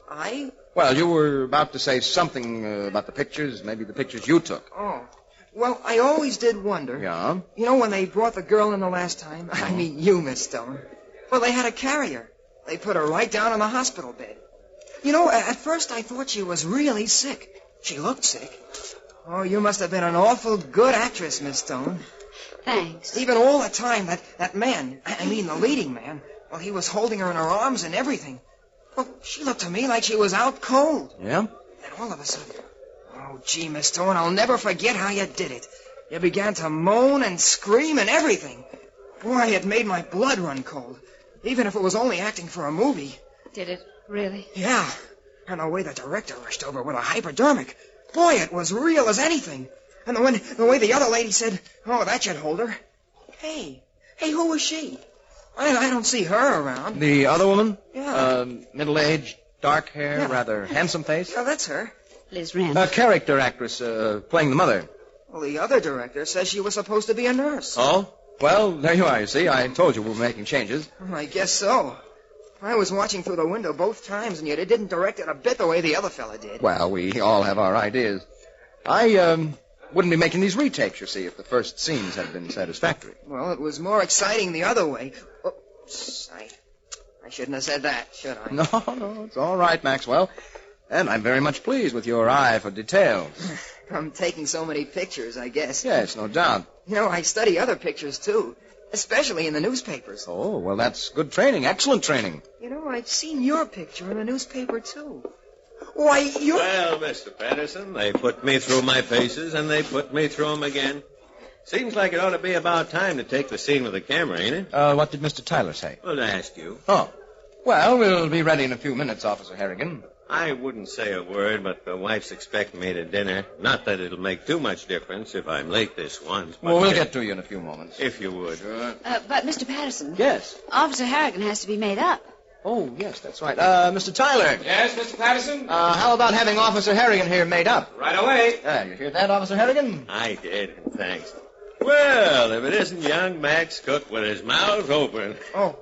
Well, you were about to say something about the pictures, maybe the pictures you took. Oh. Well, I always did wonder. Yeah? You know, when they brought the girl in the last time? I mean, you, Miss Stone. Well, they had to carry her. They put her right down on the hospital bed. You know, at first I thought she was really sick. She looked sick. Oh, you must have been an awful good actress, Miss Stone. Thanks. Even all the time, that man, I mean the leading man, well, he was holding her in her arms and everything. Well, she looked to me like she was out cold. Yeah? And all of a sudden, oh, gee, Miss Stone, I'll never forget how you did it. You began to moan and scream and everything. Boy, it made my blood run cold, even if it was only acting for a movie. Did it really? Yeah. And the way the director rushed over with a hypodermic. Boy, it was real as anything. And the way the other lady said, oh, that should hold her. Hey, who was she? I don't see her around. The other woman? Yeah. Middle-aged, dark hair, Yeah. rather handsome face? Yeah, that's her. Liz Rand. A character actress playing the mother. Well, the other director says she was supposed to be a nurse. Oh? Well, there you are, you see. I told you we were making changes. I guess so. I was watching through the window both times, and yet it didn't direct it a bit the way the other fella did. Well, we all have our ideas. I wouldn't be making these retakes, you see, if the first scenes had been satisfactory. Well, it was more exciting the other way. Oops, I shouldn't have said that, should I? No, it's all right, Maxwell. And I'm very much pleased with your eye for details. From taking so many pictures, I guess. Yes, no doubt. You know, I study other pictures, too. Especially in the newspapers. Oh, well, that's good training. Excellent training. You know, I've seen your picture in the newspaper, too. Why, you're... Well, Mr. Patterson, they put me through my paces, and they put me through 'em again. Seems like it ought to be about time to take the scene with the camera, ain't it? What did Mr. Tyler say? Well, to ask you. Oh. Well, we'll be ready in a few minutes, Officer Harrigan. I wouldn't say a word, but the wife's expecting me to dinner. Not that it'll make too much difference if I'm late this once. But Well, we'll get to you in a few moments. If you would. But, Mr. Patterson. Yes? Officer Harrigan has to be made up. Oh, yes, that's right. Mr. Tyler. Yes, Mr. Patterson? How about having Officer Harrigan here made up? Right away. You hear that, Officer Harrigan? I did, thanks. Well, if it isn't young Max Cook with his mouth open. Oh,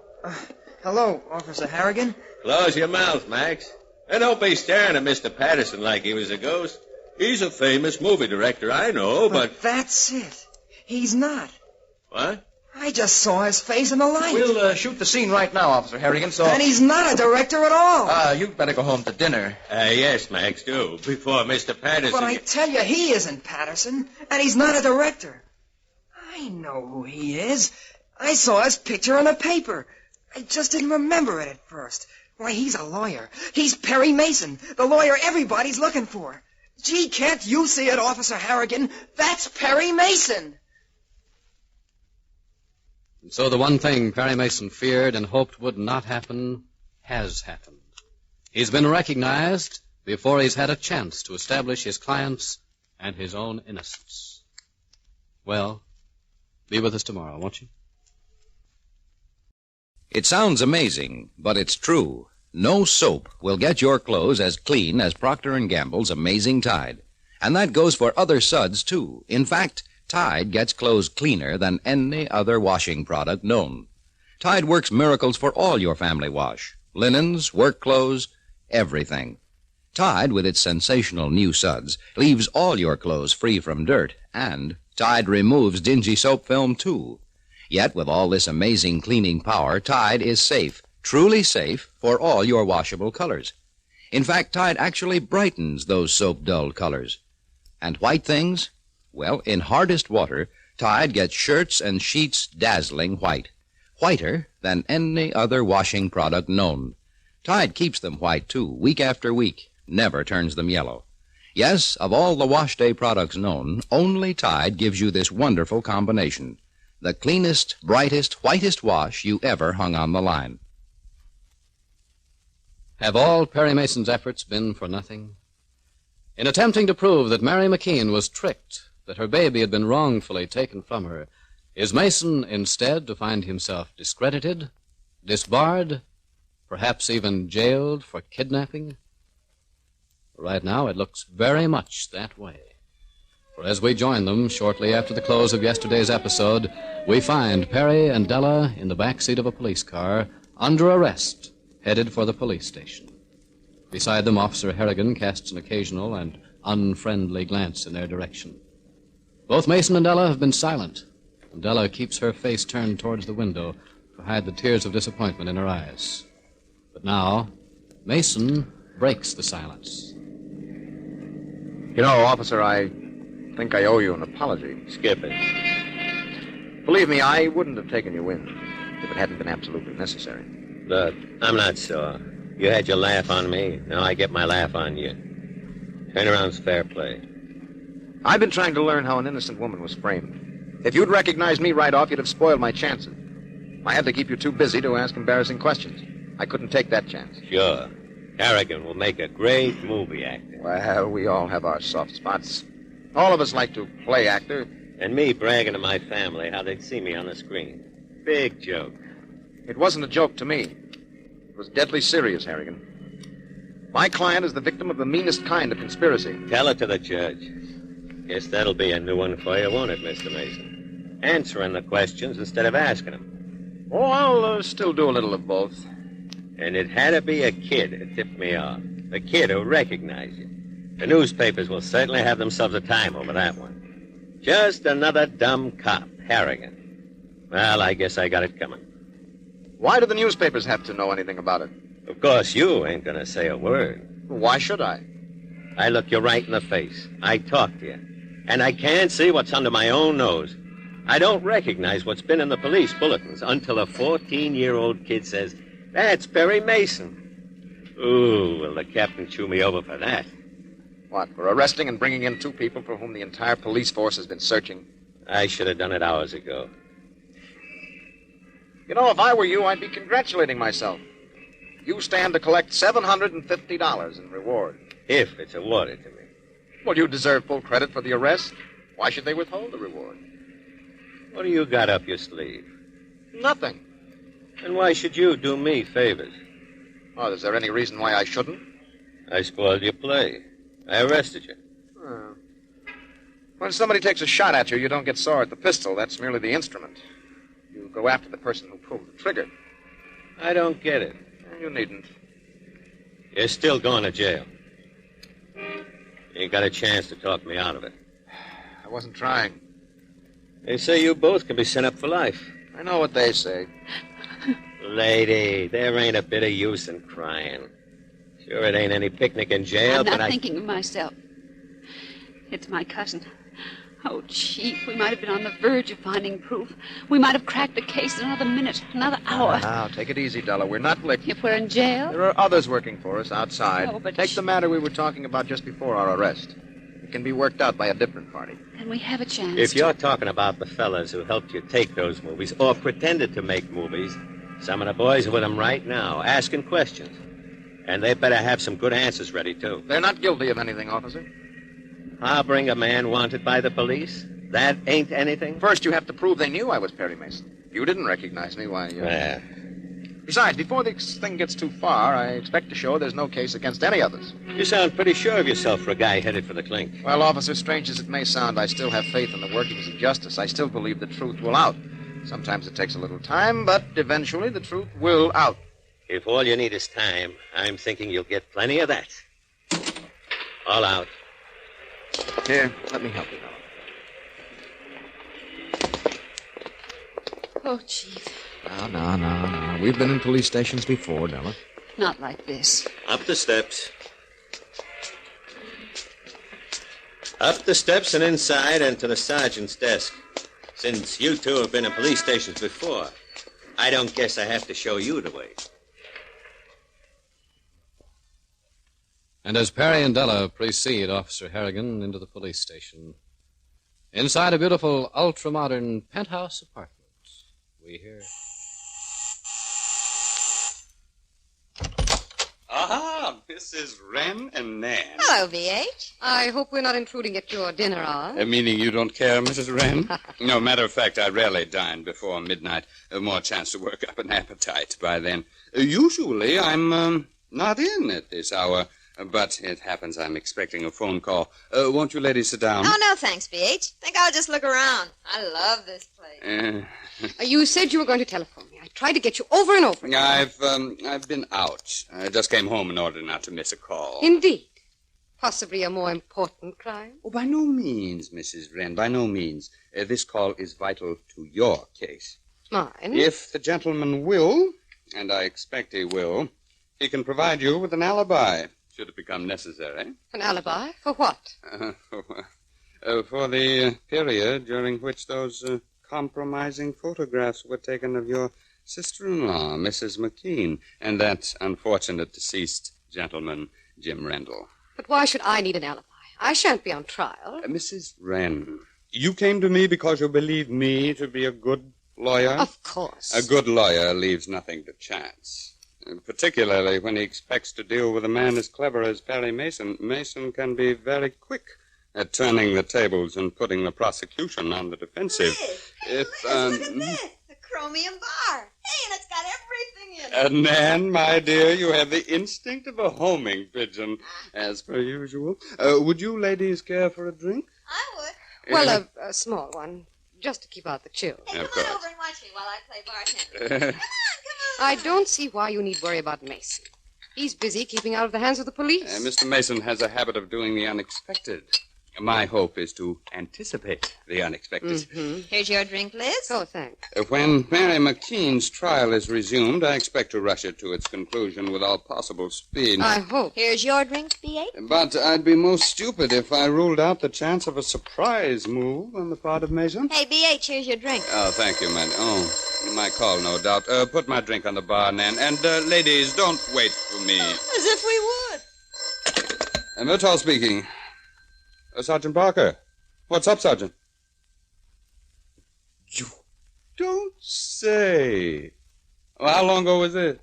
hello, Officer Harrigan. Close your mouth, Max. And don't be staring at Mr. Patterson like he was a ghost. He's a famous movie director, I know, but... That's it. He's not. What? I just saw his face in the light. We'll shoot the scene right now, Officer Harrigan, so... And he's not a director at all. You'd better go home to dinner. Yes, Max, do. Before Mr. Patterson... But I tell you, he isn't Patterson, and he's not a director. I know who he is. I saw his picture in a paper. I just didn't remember it at first. Why, he's a lawyer. He's Perry Mason, the lawyer everybody's looking for. Gee, can't you see it, Officer Harrigan? That's Perry Mason. And so the one thing Perry Mason feared and hoped would not happen has happened. He's been recognized before he's had a chance to establish his client's and his own innocence. Well, be with us tomorrow, won't you? It sounds amazing, but it's true. No soap will get your clothes as clean as Procter & Gamble's Amazing Tide. And that goes for other suds, too. In fact, Tide gets clothes cleaner than any other washing product known. Tide works miracles for all your family wash. Linens, work clothes, everything. Tide, with its sensational new suds, leaves all your clothes free from dirt. And Tide removes dingy soap film, too. Yet, with all this amazing cleaning power, Tide is safe, truly safe, for all your washable colors. In fact, Tide actually brightens those soap-dulled colors. And white things? Well, in hardest water, Tide gets shirts and sheets dazzling white. Whiter than any other washing product known. Tide keeps them white, too, week after week, never turns them yellow. Yes, of all the wash day products known, only Tide gives you this wonderful combination. The cleanest, brightest, whitest wash you ever hung on the line. Have all Perry Mason's efforts been for nothing? In attempting to prove that Mary McKean was tricked, that her baby had been wrongfully taken from her, is Mason instead to find himself discredited, disbarred, Perhaps even jailed for kidnapping? Right now, it looks very much that way. For as we join them shortly after the close of yesterday's episode, we find Perry and Della in the back seat of a police car, under arrest, headed for the police station. Beside them, Officer Harrigan casts an occasional and unfriendly glance in their direction. Both Mason and Della have been silent, and Della keeps her face turned towards the window to hide the tears of disappointment in her eyes. But now, Mason breaks the silence. You know, officer, I think I owe you an apology. Skip it. Believe me, I wouldn't have taken you in if it hadn't been absolutely necessary. Look, I'm not sore. You had your laugh on me. Now I get my laugh on you. Turnaround's fair play. I've been trying to learn how an innocent woman was framed. If you'd recognized me right off, you'd have spoiled my chances. I had to keep you too busy to ask embarrassing questions. I couldn't take that chance. Sure. Harrigan will make a great movie actor. Well, we all have our soft spots. All of us like to play actor. And me bragging to my family how they'd see me on the screen. Big joke. It wasn't a joke to me. It was deadly serious, Harrigan. My client is the victim of the meanest kind of conspiracy. Tell it to the judge. Guess that'll be a new one for you, won't it, Mr. Mason? Answering the questions instead of asking them. Oh, I'll still do a little of both. And it had to be a kid who tipped me off. A kid who recognized you. The newspapers will certainly have themselves a time over that one. Just another dumb cop, Harrigan. Well, I guess I got it coming. Why do the newspapers have to know anything about it? Of course, you ain't gonna say a word. Why should I? I look you right in the face. I talk to you. And I can't see what's under my own nose. I don't recognize what's been in the police bulletins until a 14-year-old kid says, "That's Perry Mason." Ooh, will the captain chew me over for that? What, for arresting and bringing in two people for whom the entire police force has been searching? I should have done it hours ago. You know, if I were you, I'd be congratulating myself. You stand to collect $750 in reward. If it's awarded to me. Well, you deserve full credit for the arrest. Why should they withhold the reward? What do you got up your sleeve? Nothing. And why should you do me favors? Oh, is there any reason why I shouldn't? I spoiled your play. I arrested you. Oh. When somebody takes a shot at you, you don't get sore at the pistol. That's merely the instrument. You go after the person who pulled the trigger. I don't get it. You needn't. You're still going to jail. You ain't got a chance to talk me out of it. I wasn't trying. They say you both can be sent up for life. I know what they say. Lady, there ain't a bit of use in crying. Sure, it ain't any picnic in jail, I'm but not thinking of myself. It's my cousin. Oh, Chief, we might have been on the verge of finding proof. We might have cracked the case in another minute, another hour. Now, take it easy, Della. We're not licked. If we're in jail? There are others working for us outside. Oh, but take the matter we were talking about just before our arrest. It can be worked out by a different party. Can we have a chance? if you're talking about the fellas who helped you take those movies or pretended to make movies, some of the boys are with them right now, asking questions. And they better have some good answers ready, too. They're not guilty of anything, officer. Harboring a man wanted by the police? That ain't anything? First, you have to prove they knew I was Perry Mason. If you didn't recognize me, why... Yeah. Besides, before this thing gets too far, I expect to show there's no case against any of us. You sound pretty sure of yourself for a guy headed for the clink. Well, officer, strange as it may sound, I still have faith in the workings of justice. I still believe the truth will out. Sometimes it takes a little time, but eventually the truth will out. If all you need is time, I'm thinking you'll get plenty of that. All out. Here, let me help you, Della. Oh, Chief. No. We've been in police stations before, Della. Not like this. Up the steps. Up the steps and inside and to the sergeant's desk. Since you two have been in police stations before, I don't guess I have to show you the way. And as Perry and Della precede Officer Harrigan into the police station, inside a beautiful, ultra-modern penthouse apartment, we hear... Ah, Mrs. Wren and Nan. Hello, V.H. I hope we're not intruding at your dinner hour. Meaning you don't care, Mrs. Wren? No, matter of fact, I rarely dine before midnight. More chance to work up an appetite by then. Usually, I'm not in at this hour. But it happens I'm expecting a phone call. Won't you ladies sit down? Oh, no, thanks, B.H. Think I'll just look around. I love this place. You said you were going to telephone me. I tried to get you over and over. I've been out. I just came home in order not to miss a call. Indeed. Possibly a more important crime? Oh, by no means, Mrs. Wren, by no means. This call is vital to your case. Mine? If the gentleman will, and I expect he will, he can provide you with an alibi. Should it become necessary. An alibi? For what? For the period during which those compromising photographs were taken of your sister-in-law, Mrs. McKean, and that unfortunate deceased gentleman, Jim Rendell. But why should I need an alibi? I shan't be on trial. Mrs. Wren, you came to me because you believe me to be a good lawyer? Of course. A good lawyer leaves nothing to chance. Particularly when he expects to deal with a man as clever as Perry Mason. Mason can be very quick at turning the tables and putting the prosecution on the defensive. Liz, look at this. The chromium bar. Hey, and it's got everything in it. Nan, my dear, you have the instinct of a homing pigeon, as per usual. Would you ladies care for a drink? I would. Well, a small one, just to keep out the chill. Hey, come on over and watch me while I play bartender. I don't see why you need worry about Mason. He's busy keeping out of the hands of the police. Mr. Mason has a habit of doing the unexpected. My hope is to anticipate the unexpected. Mm-hmm. Here's your drink, Liz. Oh, thanks. When Mary McKean's trial is resumed, I expect to rush it to its conclusion with all possible speed. I hope. Here's your drink, B.H. But I'd be most stupid if I ruled out the chance of a surprise move on the part of Mason. Hey, B.H., here's your drink. Oh, thank you, man. Oh, my call, no doubt. Put my drink on the bar, Nan. And, ladies, don't wait for me. As if we would. Murtaugh speaking. Sergeant Barker. What's up, Sergeant? You don't say. Well, how long ago was this?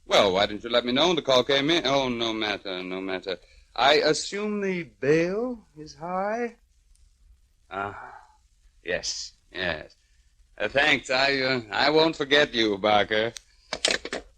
Well, why didn't you let me know when the call came in? Oh, no matter, no matter. I assume the bail is high? Yes, yes. Thanks. I won't forget you, Barker.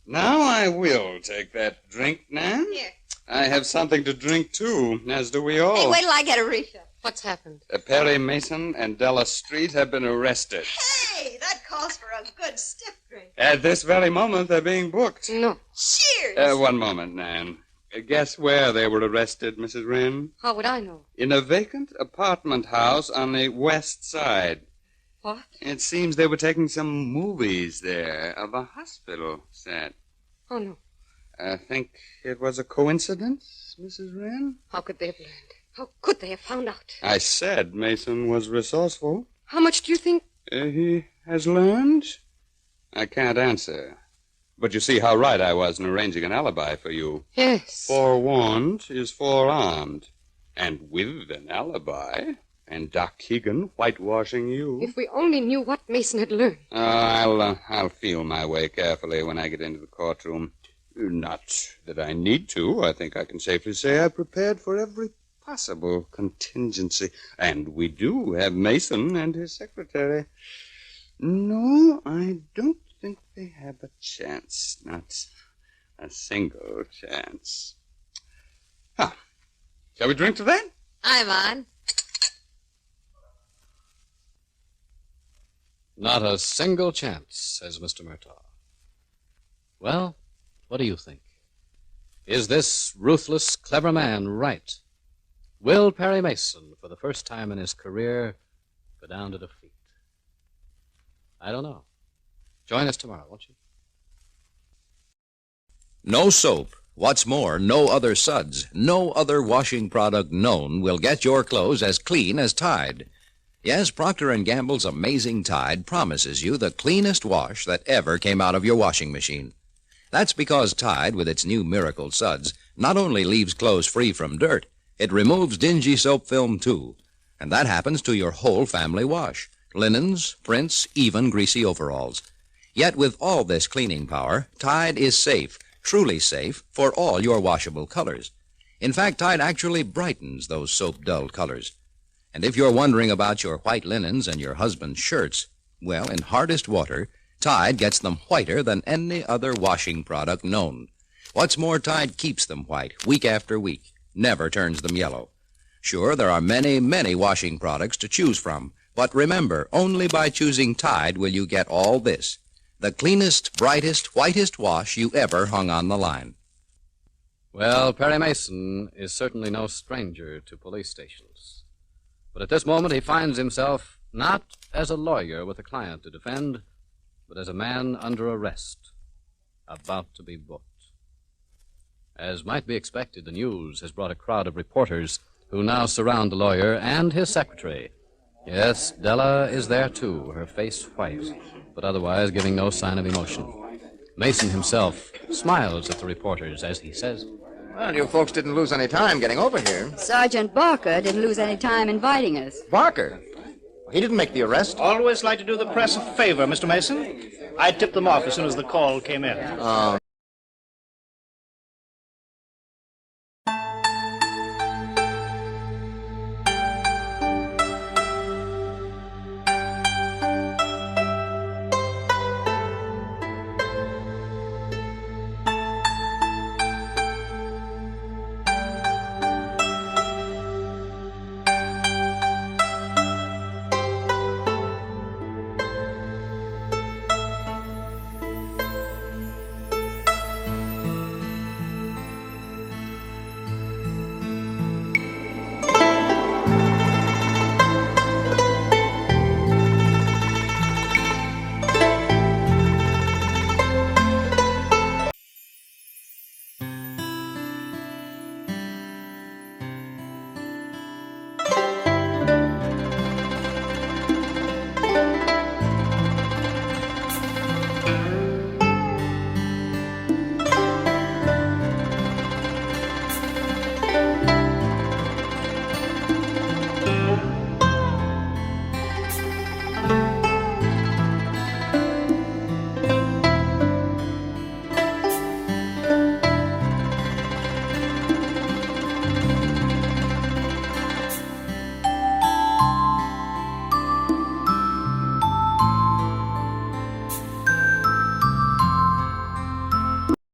Now I will take that drink, Nan. Here. I have something to drink, too, as do we all. Hey, wait till I get a refill. What's happened? Perry Mason and Della Street have been arrested. Hey, that calls for a good stiff drink. At this very moment, they're being booked. No. Cheers. One moment, Nan. Guess where they were arrested, Mrs. Wren? How would I know? In a vacant apartment house on the west side. What? It seems they were taking some movies there of a hospital set. Oh, no. I think it was a coincidence, Mrs. Wren? How could they have learned? How could they have found out? I said Mason was resourceful. How much do you think? He has learned? I can't answer. But you see how right I was in arranging an alibi for you. Yes. Forewarned is forearmed. And with an alibi, and Doc Keegan whitewashing you. If we only knew what Mason had learned. I'll feel my way carefully when I get into the courtroom. Not that I need to. I think I can safely say I prepared for every possible contingency. And we do have Mason and his secretary. No, I don't think they have a chance. Not a single chance. Shall we drink to that? I'm on. Not a single chance, says Mr. Murtaugh. Well, what do you think? Is this ruthless, clever man right? Will Perry Mason, for the first time in his career, go down to defeat? I don't know. Join us tomorrow, won't you? No soap. What's more, no other suds, no other washing product known will get your clothes as clean as Tide. Yes, Procter & Gamble's amazing Tide promises you the cleanest wash that ever came out of your washing machine. That's because Tide, with its new miracle suds, not only leaves clothes free from dirt, it removes dingy soap film, too. And that happens to your whole family wash. Linens, prints, even greasy overalls. Yet with all this cleaning power, Tide is safe, truly safe for all your washable colors. In fact, Tide actually brightens those soap-dulled colors. And if you're wondering about your white linens and your husband's shirts, well, in hardest water, Tide gets them whiter than any other washing product known. What's more, Tide keeps them white week after week, never turns them yellow. Sure, there are many, many washing products to choose from, but remember, only by choosing Tide will you get all this: the cleanest, brightest, whitest wash you ever hung on the line. Well, Perry Mason is certainly no stranger to police stations. But at this moment he finds himself not as a lawyer with a client to defend, but as a man under arrest, about to be booked. As might be expected, the news has brought a crowd of reporters who now surround the lawyer and his secretary. Yes, Della is there too, her face white, but otherwise giving no sign of emotion. Mason himself smiles at the reporters as he says, Well, you folks didn't lose any time getting over here. Sergeant Barker didn't lose any time inviting us. Barker? He didn't make the arrest. Always like to do the press a favor, Mr. Mason. I tipped them off as soon as the call came in. Oh.